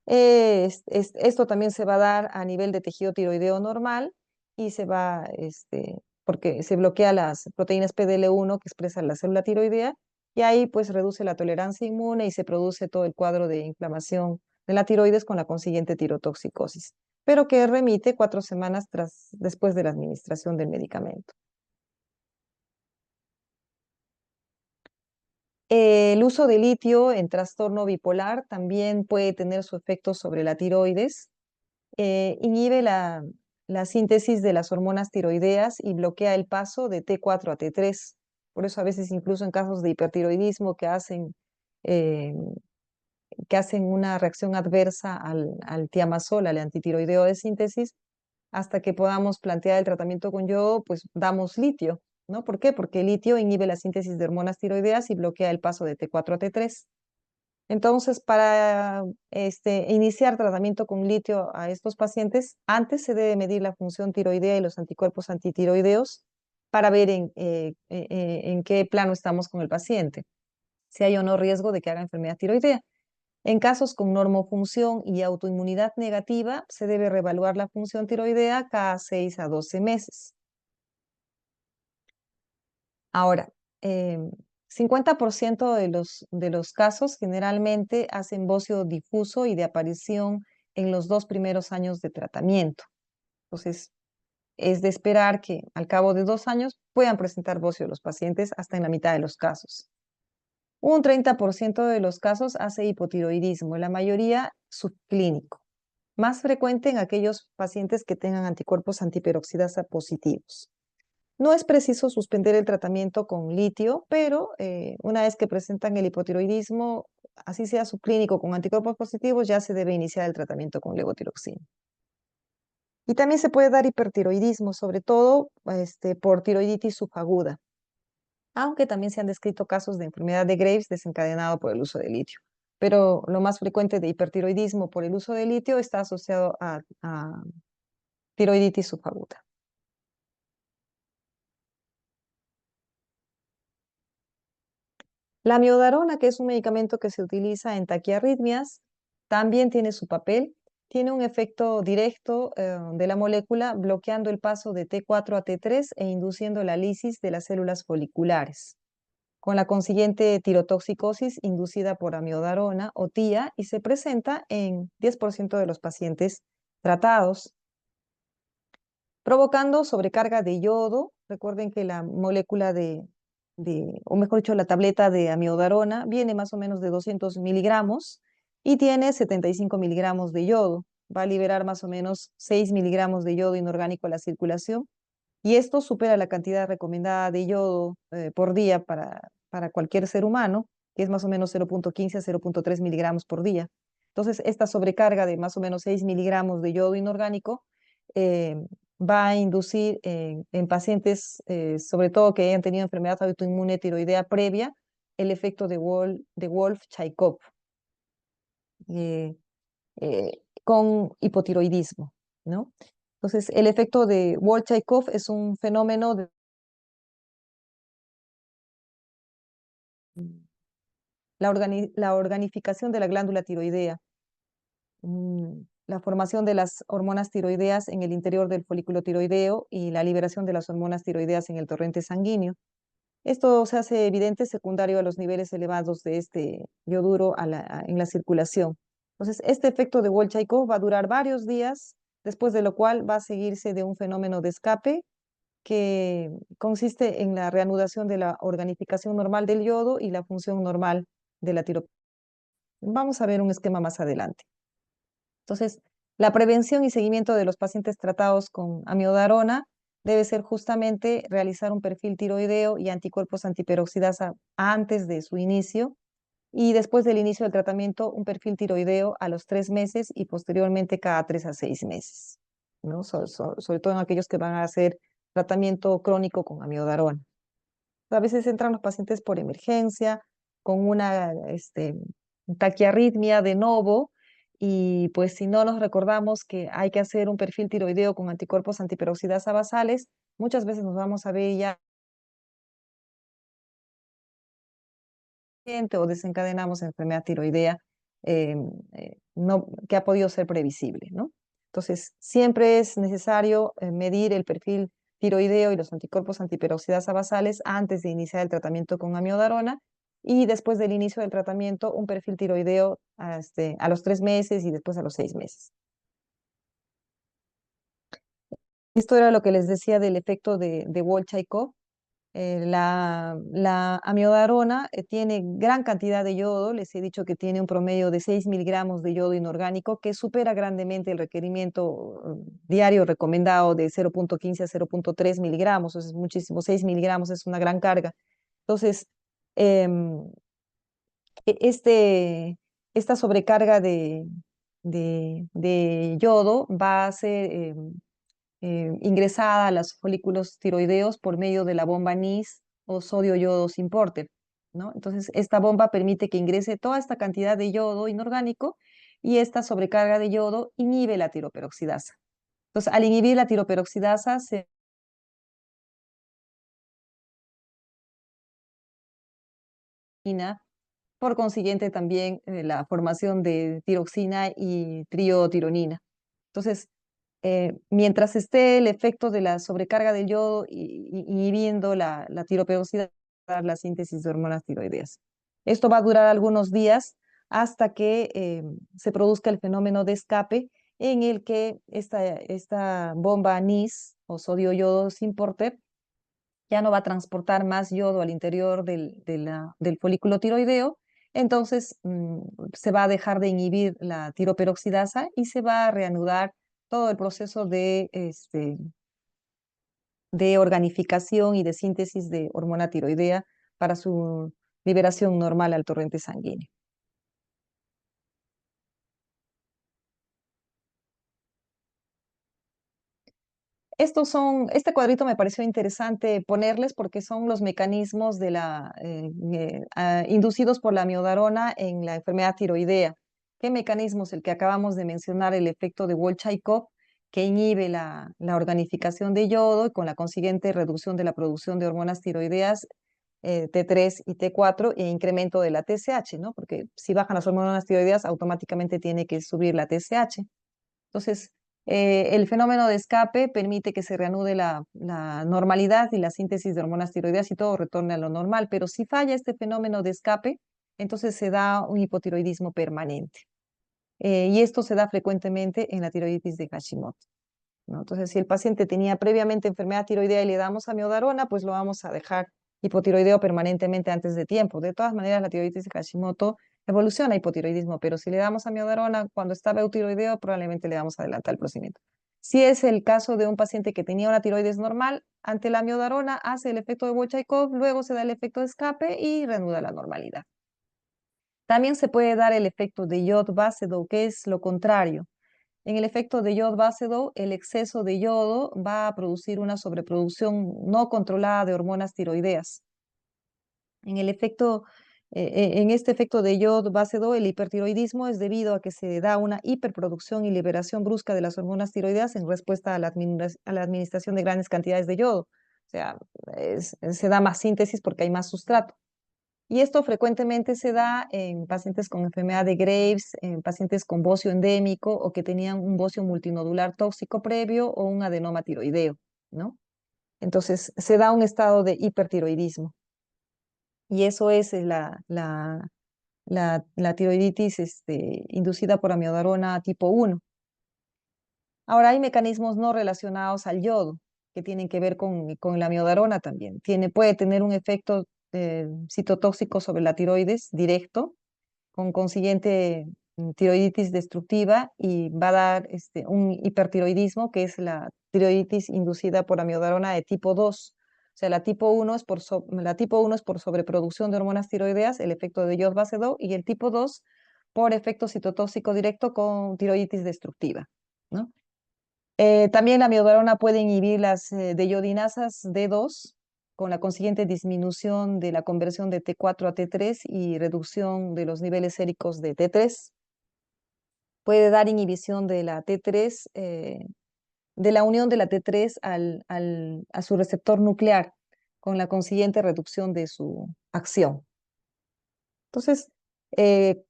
esto también se va a dar a nivel de tejido tiroideo normal y porque se bloquea las proteínas PDL1 que expresan la célula tiroidea y ahí pues reduce la tolerancia inmune y se produce todo el cuadro de inflamación de la tiroides con la consiguiente tirotoxicosis, pero que remite 4 semanas después de la administración del medicamento. El uso de litio en trastorno bipolar también puede tener su efecto sobre la tiroides. Inhibe la síntesis de las hormonas tiroideas y bloquea el paso de T4 a T3. Por eso a veces incluso en casos de hipertiroidismo eh, que hacen una reacción adversa al tiamazol, al antitiroideo de síntesis, hasta que podamos plantear el tratamiento con yodo, pues damos litio. ¿no? ¿Por qué? Porque el litio inhibe la síntesis de hormonas tiroideas y bloquea el paso de T4 a T3. Entonces, para iniciar tratamiento con litio a estos pacientes, antes se debe medir la función tiroidea y los anticuerpos antitiroideos para ver en qué plano estamos con el paciente, si hay o no riesgo de que haga enfermedad tiroidea. En casos con normofunción y autoinmunidad negativa, se debe reevaluar la función tiroidea cada 6 a 12 meses. Ahora, 50% de los casos generalmente hacen bocio difuso y de aparición en los 2 primeros años de tratamiento. Entonces, es de esperar que al cabo de 2 años puedan presentar bocio los pacientes hasta en la mitad de los casos. Un 30% de los casos hace hipotiroidismo, la mayoría subclínico, más frecuente en aquellos pacientes que tengan anticuerpos antiperoxidasa positivos. No es preciso suspender el tratamiento con litio, pero una vez que presentan el hipotiroidismo, así sea subclínico con anticuerpos positivos, ya se debe iniciar el tratamiento con levotiroxina. Y también se puede dar hipertiroidismo, sobre todo por tiroiditis subaguda, aunque también se han descrito casos de enfermedad de Graves desencadenado por el uso de litio. Pero lo más frecuente de hipertiroidismo por el uso de litio está asociado a tiroiditis subaguda. La amiodarona, que es un medicamento que se utiliza en taquiarritmias, también tiene su papel. Tiene un efecto directo de la molécula bloqueando el paso de T4 a T3 e induciendo la lisis de las células foliculares, con la consiguiente tirotoxicosis inducida por amiodarona o TIA y se presenta en 10% de los pacientes tratados, provocando sobrecarga de yodo. Recuerden que la molécula o mejor dicho, la tableta de amiodarona viene más o menos de 200 miligramos y tiene 75 miligramos de yodo. Va a liberar más o menos 6 miligramos de yodo inorgánico a la circulación y esto supera la cantidad recomendada de yodo por día para cualquier ser humano, que es más o menos 0,15 a 0,3 miligramos por día. Entonces, esta sobrecarga de más o menos 6 miligramos de yodo inorgánico eh, va a inducir en pacientes, sobre todo que hayan tenido enfermedad autoinmune tiroidea previa, el efecto de Wolff-Chaikoff con hipotiroidismo, ¿no? Entonces, el efecto de Wolff-Chaikoff es un fenómeno de la organificación de la glándula tiroidea, la formación de las hormonas tiroideas en el interior del folículo tiroideo y la liberación de las hormonas tiroideas en el torrente sanguíneo. Esto se hace evidente secundario a los niveles elevados de este yoduro en la circulación. Entonces, este efecto de Wolff-Chaikoff va a durar varios días, después de lo cual va a seguirse de un fenómeno de escape que consiste en la reanudación de la organificación normal del yodo y la función normal de la tiroides. Vamos a ver un esquema más adelante. Entonces, la prevención y seguimiento de los pacientes tratados con amiodarona debe ser justamente realizar un perfil tiroideo y anticuerpos antiperoxidasa antes de su inicio y después del inicio del tratamiento un perfil tiroideo a los 3 meses y posteriormente cada 3 a 6 meses, ¿no? Sobre todo en aquellos que van a hacer tratamiento crónico con amiodarona. A veces entran los pacientes por emergencia, con una taquiarritmia de novo, y pues si no nos recordamos que hay que hacer un perfil tiroideo con anticuerpos antiperoxidasa basales, muchas veces nos vamos a ver ya o desencadenamos enfermedad tiroidea eh, que ha podido ser previsible, ¿no? Entonces, siempre es necesario medir el perfil tiroideo y los anticuerpos antiperoxidasa basales antes de iniciar el tratamiento con amiodarona y después del inicio del tratamiento un perfil tiroideo a los 3 meses y después a los 6 meses. Esto era lo que les decía del efecto de Wolff-Chaikoff. La amiodarona tiene gran cantidad de yodo, les he dicho que tiene un promedio de 6 miligramos de yodo inorgánico que supera grandemente el requerimiento diario recomendado de 0,15 a 0,3 miligramos, es muchísimo, 6 miligramos es una gran carga. Entonces, em, e- este, esta sobrecarga de yodo va a ser ingresada a los folículos tiroideos por medio de la bomba NIS o sodio yodo importer, ¿no? Entonces, esta bomba permite que ingrese toda esta cantidad de yodo inorgánico y esta sobrecarga de yodo inhibe la tiroperoxidasa. Entonces, al inhibir la tiroperoxidasa, se elimina, por consiguiente, también la formación de tiroxina y triotironina. Entonces, mientras esté el efecto de la sobrecarga del yodo inhibiendo la tiroperoxidasa, la síntesis de hormonas tiroideas. Esto va a durar algunos días hasta que se produzca el fenómeno de escape en el que esta bomba NIS o sodio yodo importer ya no va a transportar más yodo al interior del folículo tiroideo, entonces se va a dejar de inhibir la tiroperoxidasa y se va a reanudar todo el proceso de organificación y de síntesis de hormona tiroidea para su liberación normal al torrente sanguíneo. Este cuadrito me pareció interesante ponerles porque son los mecanismos inducidos por la miodarona en la enfermedad tiroidea. ¿Qué mecanismos? El que acabamos de mencionar, el efecto de Wolff-Chaikoff, que inhibe la organificación de yodo y con la consiguiente reducción de la producción de hormonas tiroideas T3 y T4 e incremento de la TSH, ¿no? Porque si bajan las hormonas tiroideas, automáticamente tiene que subir la TSH. Entonces, el fenómeno de escape permite que se reanude la normalidad y la síntesis de hormonas tiroideas y todo retorne a lo normal, pero si falla este fenómeno de escape, entonces se da un hipotiroidismo permanente. Y esto se da frecuentemente en la tiroiditis de Hashimoto, ¿no? Entonces, si el paciente tenía previamente enfermedad tiroidea y le damos amiodarona, pues lo vamos a dejar hipotiroideo permanentemente antes de tiempo. De todas maneras, la tiroiditis de Hashimoto evoluciona a hipotiroidismo, pero si le damos amiodarona cuando estaba eutiroideo, probablemente le damos a adelantar el procedimiento. Si es el caso de un paciente que tenía una tiroides normal, ante la amiodarona hace el efecto de Wolff-Chaikoff, luego se da el efecto de escape y reanuda la normalidad. También se puede dar el efecto de Jod-Basedow, que es lo contrario. En el efecto de Jod-Basedow, el exceso de yodo va a producir una sobreproducción no controlada de hormonas tiroideas. En en este efecto de Jod-Basedow, el hipertiroidismo es debido a que se da una hiperproducción y liberación brusca de las hormonas tiroideas en respuesta a a la administración de grandes cantidades de yodo. O sea, se da más síntesis porque hay más sustrato. Y esto frecuentemente se da en pacientes con enfermedad de Graves, en pacientes con bocio endémico o que tenían un bocio multinodular tóxico previo o un adenoma tiroideo, ¿no? Entonces, se da un estado de hipertiroidismo. Y eso es la tiroiditis inducida por amiodarona tipo 1. Ahora, hay mecanismos no relacionados al yodo que tienen que ver con la amiodarona también. Puede tener un efecto citotóxico sobre la tiroides directo, con consiguiente tiroiditis destructiva y va a dar un hipertiroidismo, que es la tiroiditis inducida por amiodarona de tipo 2. O sea, la tipo 1 es por sobreproducción de hormonas tiroideas, el efecto de Jod-Basedow, y el tipo 2 por efecto citotóxico directo con tiroiditis destructiva, ¿no? También la amiodarona puede inhibir las deyodinasas D2 con la consiguiente disminución de la conversión de T4 a T3 y reducción de los niveles séricos de T3. Puede dar inhibición de la T3, de la unión de la T3 a su receptor nuclear, con la consiguiente reducción de su acción. Entonces, eh,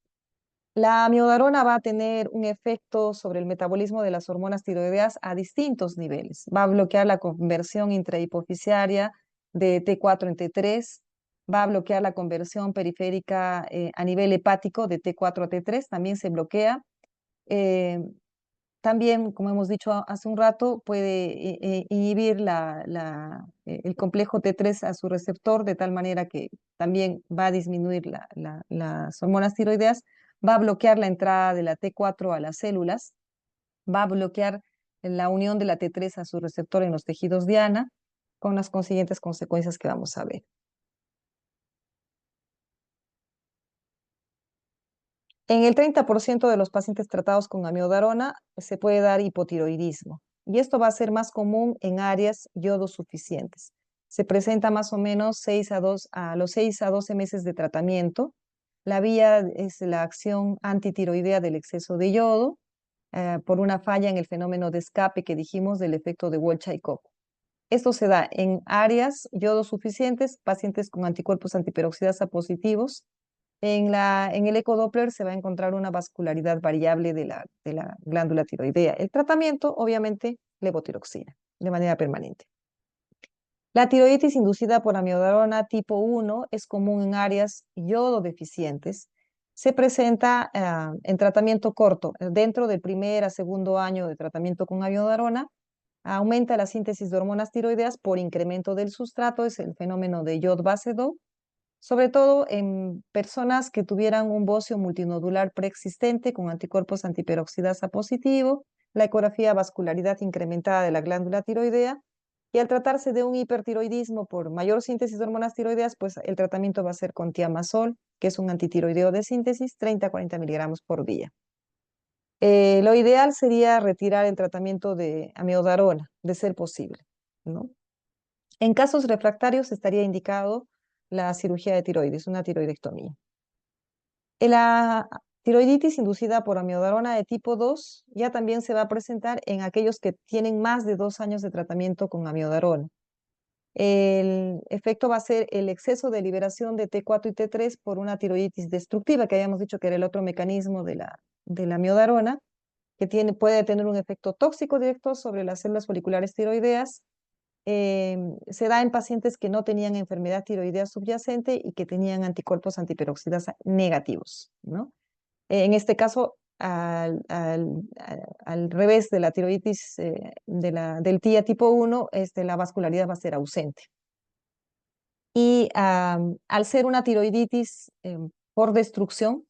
la amiodarona va a tener un efecto sobre el metabolismo de las hormonas tiroideas a distintos niveles. Va a bloquear la conversión intrahipoficiaria de T4 en T3, va a bloquear la conversión periférica a nivel hepático de T4 a T3, también se bloquea. Eh, También, como hemos dicho hace un rato, puede inhibir el complejo T3 a su receptor de tal manera que también va a disminuir las hormonas tiroideas, va a bloquear la entrada de la T4 a las células, va a bloquear la unión de la T3 a su receptor en los tejidos diana, con las consiguientes consecuencias que vamos a ver. En el 30% de los pacientes tratados con amiodarona se puede dar hipotiroidismo. y esto va a ser más común en áreas yodosuficientes. Se presenta más o menos a los 6 a 12 meses de tratamiento. La vía es la acción antitiroidea del exceso de yodo por una falla en el fenómeno de escape que dijimos del efecto de Wolff-Chaikoff. Esto se da en áreas yodosuficientes, pacientes con anticuerpos antiperoxidasa positivos. En el ecodoppler se va a encontrar una vascularidad variable de la glándula tiroidea. El tratamiento, obviamente, levotiroxina, de manera permanente. La tiroiditis inducida por amiodarona tipo 1 es común en áreas yododeficientes. Se presenta en tratamiento corto, dentro del primer a segundo año de tratamiento con amiodarona. Aumenta la síntesis de hormonas tiroideas por incremento del sustrato, es el fenómeno de Yod base 2, sobre todo en personas que tuvieran un bocio multinodular preexistente con anticuerpos antiperoxidasa positivo, la ecografía vascularidad incrementada de la glándula tiroidea, y al tratarse de un hipertiroidismo por mayor síntesis de hormonas tiroideas, pues el tratamiento va a ser con tiamazol, que es un antitiroideo de síntesis, 30 a 40 miligramos por día. Lo ideal sería retirar el tratamiento de amiodarona, de ser posible, ¿no? En casos refractarios estaría indicado la cirugía de tiroides, una tiroidectomía. La tiroiditis inducida por amiodarona de tipo 2 ya también se va a presentar en aquellos que tienen más de 2 años de tratamiento con amiodarona. El efecto va a ser el exceso de liberación de T4 y T3 por una tiroiditis destructiva, que habíamos dicho que era el otro mecanismo de la amiodarona, que puede tener un efecto tóxico directo sobre las células foliculares tiroideas. Se da en pacientes que no tenían enfermedad tiroidea subyacente y que tenían anticuerpos antiperoxidasa negativos, ¿no? En este caso, al revés de la tiroiditis del TIA tipo 1, la vascularidad va a ser ausente. Y al ser una tiroiditis por destrucción,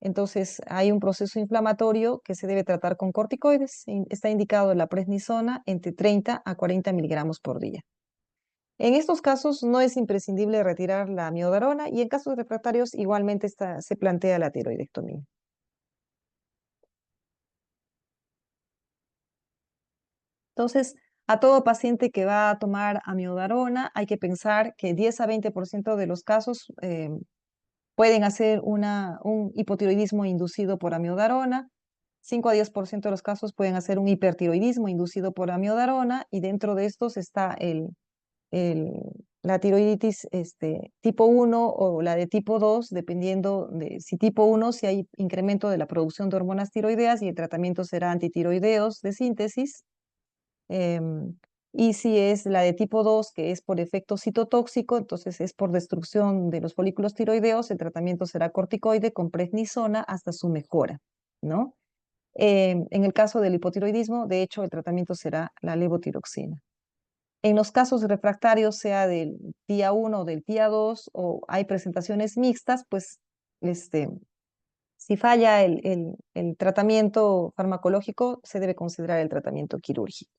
entonces hay un proceso inflamatorio que se debe tratar con corticoides. Está indicado la prednisona entre 30 a 40 miligramos por día. En estos casos no es imprescindible retirar la amiodarona y en casos refractarios igualmente se plantea la tiroidectomía. Entonces, a todo paciente que va a tomar amiodarona hay que pensar que 10 a 20% de los casos pueden hacer un hipotiroidismo inducido por amiodarona. 5 a 10% de los casos pueden hacer un hipertiroidismo inducido por amiodarona y dentro de estos está el, la tiroiditis tipo 1 o la de tipo 2, dependiendo de si tipo 1, si hay incremento de la producción de hormonas tiroideas y el tratamiento será antitiroideos de síntesis. Y si es la de tipo 2, que es por efecto citotóxico, entonces es por destrucción de los folículos tiroideos, el tratamiento será corticoide con prednisona hasta su mejora, ¿no? En el caso del hipotiroidismo, de hecho, el tratamiento será la levotiroxina. En los casos refractarios, sea del día 1 o del día 2, o hay presentaciones mixtas, pues si falla el tratamiento farmacológico, se debe considerar el tratamiento quirúrgico.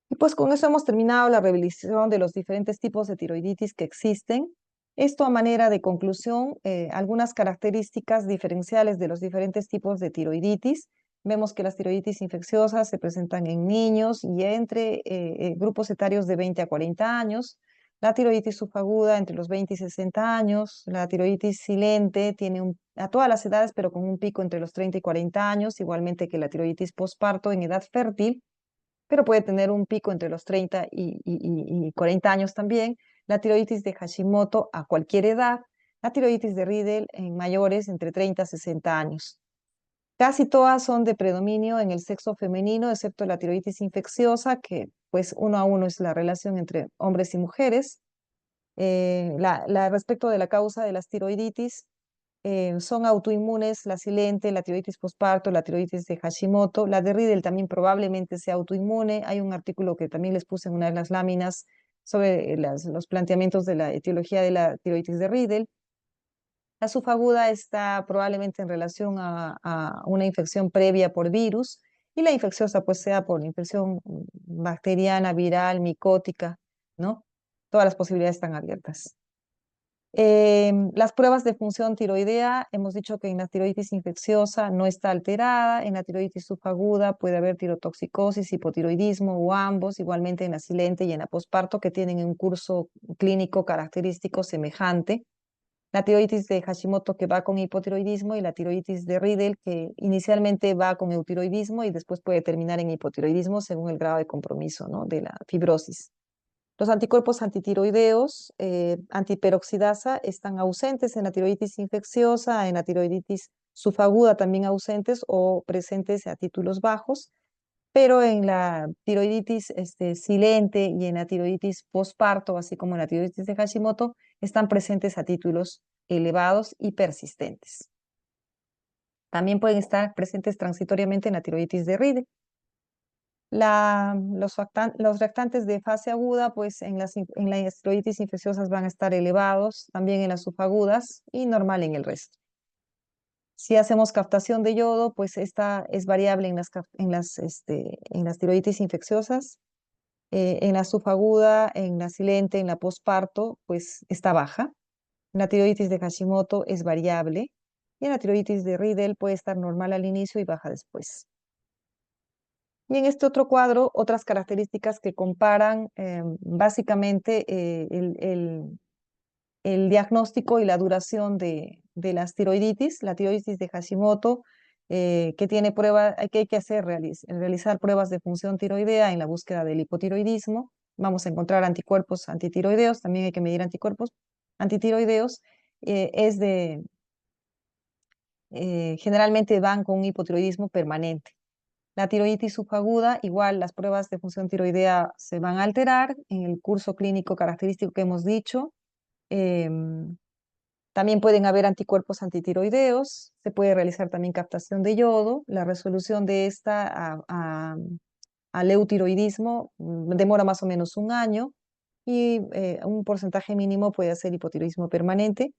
Y pues con eso hemos terminado la revisión de los diferentes tipos de tiroiditis que existen. Esto a manera de conclusión, algunas características diferenciales de los diferentes tipos de tiroiditis. Vemos que las tiroiditis infecciosas se presentan en niños y entre grupos etarios de 20 a 40 años. La tiroiditis subaguda entre los 20 y 60 años. La tiroiditis silente tiene a todas las edades, pero con un pico entre los 30 y 40 años, igualmente que la tiroiditis posparto en edad fértil, pero puede tener un pico entre los 30 y 40 años también. La tiroiditis de Hashimoto a cualquier edad. La tiroiditis de Riedel en mayores entre 30 a 60 años. Casi todas son de predominio en el sexo femenino, excepto la tiroiditis infecciosa, que pues 1 a 1 es la relación entre hombres y mujeres. Respecto de la causa de las tiroiditis, son autoinmunes la silente, la tiroiditis posparto, la tiroiditis de Hashimoto. La de Riedel también probablemente sea autoinmune. Hay un artículo que también les puse en una de las láminas sobre los planteamientos de la etiología de la tiroiditis de Riedel. La subaguda está probablemente en relación a una infección previa por virus y la infecciosa pues sea por infección bacteriana, viral, micótica, ¿no? Todas las posibilidades están abiertas. Las pruebas de función tiroidea, hemos dicho que en la tiroides infecciosa no está alterada, en la tiroides subaguda puede haber tirotoxicosis, hipotiroidismo o ambos, igualmente en la silente y en la posparto, que tienen un curso clínico característico semejante. La tiroides de Hashimoto, que va con hipotiroidismo, y la tiroides de Riedel, que inicialmente va con eutiroidismo y después puede terminar en hipotiroidismo según el grado de compromiso, ¿no?, de la fibrosis. Los anticuerpos antitiroideos, antiperoxidasa, están ausentes en la tiroides infecciosa, en la tiroiditis subaguda también ausentes o presentes a títulos bajos, pero en la tiroiditis silente y en la tiroiditis posparto, así como en la tiroiditis de Hashimoto, están presentes a títulos elevados y persistentes. También pueden estar presentes transitoriamente en la tiroiditis de Riedel. Los reactantes de fase aguda, pues en las tiroides infecciosas van a estar elevados, también en las subagudas y normal en el resto. Si hacemos captación de yodo, pues esta es variable en las tiroides infecciosas. En la subaguda, en la silente, en la posparto, pues está baja. En la tiroides de Hashimoto es variable. Y en la tiroides de Riedel puede estar normal al inicio y baja después. Y en este otro cuadro, otras características que comparan básicamente el diagnóstico y la duración de las tiroiditis, la tiroiditis de Hashimoto, que tiene prueba, que hay que hacer, realizar pruebas de función tiroidea en la búsqueda del hipotiroidismo. Vamos a encontrar anticuerpos antitiroideos, también hay que medir anticuerpos antitiroideos. Generalmente van con un hipotiroidismo permanente. La tiroiditis subaguda, igual las pruebas de función tiroidea se van a alterar en el curso clínico característico que hemos dicho. Em, También pueden haber anticuerpos antitiroideos, se puede realizar también captación de yodo. La resolución de esta al eutiroidismo demora más o menos un año y un porcentaje mínimo puede ser hipotiroidismo permanente.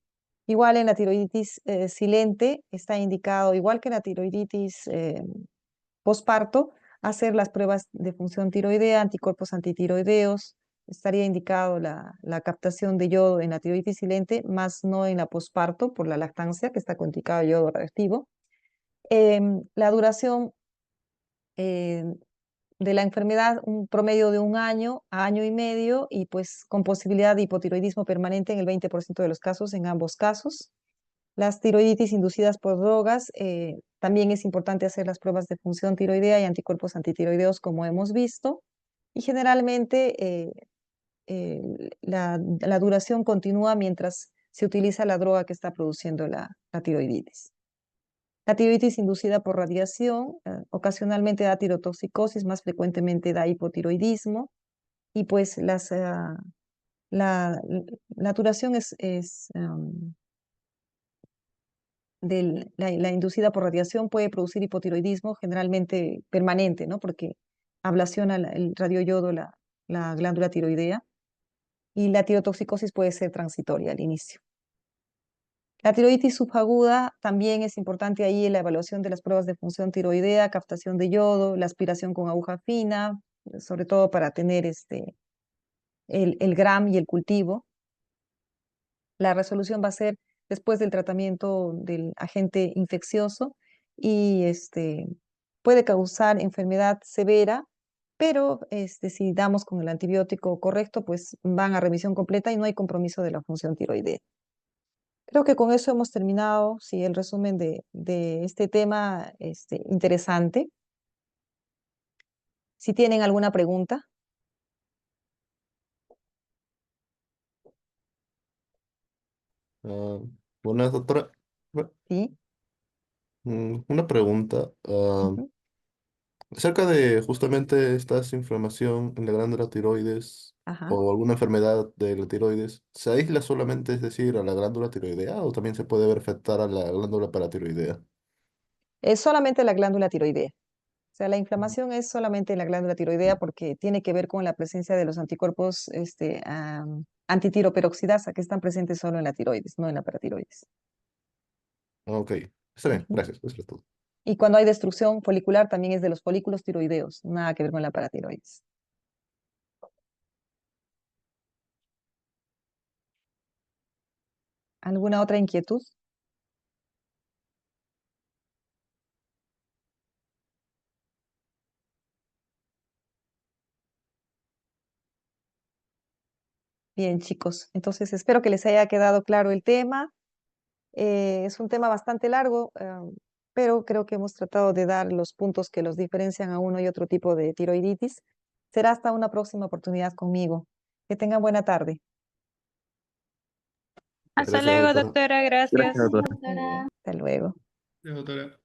Igual en la tiroiditis silente está indicado, igual que en la tiroiditis posparto, hacer las pruebas de función tiroidea, anticuerpos antitiroideos. Estaría indicado la captación de yodo en la tiroides silente, más no en la posparto por la lactancia, que está contraindicado yodo radioactivo. La duración de la enfermedad, un promedio de un año a año y medio, y pues con posibilidad de hipotiroidismo permanente en el 20% de los casos, en ambos casos. Las tiroiditis inducidas por drogas, también es importante hacer las pruebas de función tiroidea y anticuerpos antitiroideos, como hemos visto. Y generalmente la duración continúa mientras se utiliza la droga que está produciendo la tiroiditis. La tiroiditis inducida por radiación ocasionalmente da tirotoxicosis, más frecuentemente da hipotiroidismo, y pues la, la duración la inducida por radiación puede producir hipotiroidismo generalmente permanente, ¿no? Porque ablaciona el radioyodo la glándula tiroidea, y la tirotoxicosis puede ser transitoria al inicio. La tiroiditis subaguda también es importante ahí la evaluación de las pruebas de función tiroidea, captación de yodo, la aspiración con aguja fina, sobre todo para tener el GRAM y el cultivo. La resolución va a ser después del tratamiento del agente infeccioso y puede causar enfermedad severa, pero si damos con el antibiótico correcto, pues van a remisión completa y no hay compromiso de la función tiroidea. Creo que con eso hemos terminado, sí, el resumen de este tema interesante. Si tienen alguna pregunta, Ah, buenas, doctora. sí. Una pregunta. Ujú. Acerca de justamente esta inflamación en la glándula tiroides Ajá. o alguna enfermedad de la tiroides, ¿se aísla solamente, es decir, a la glándula tiroidea o también se puede ver afectar a la glándula paratiroidea? Es solamente la glándula tiroidea. O sea, la inflamación es solamente en la glándula tiroidea porque tiene que ver con la presencia de los anticuerpos antitiroperoxidasa, que están presentes solo en la tiroides, no en la paratiroides. Ok, está bien, Ujú. gracias. Eso es todo. Y cuando hay destrucción folicular también es de los folículos tiroideos, nada que ver con la paratiroides. ¿Alguna otra inquietud? Bien, chicos, entonces espero que les haya quedado claro el tema. Es un tema bastante largo, pero creo que hemos tratado de dar los puntos que los diferencian a uno y otro tipo de tiroiditis. Será hasta una próxima oportunidad conmigo. Que tengan buena tarde. Hasta Gracias, luego, doctora. doctora, Gracias, gracias. doctora. Muy bien, hasta luego. Doctora.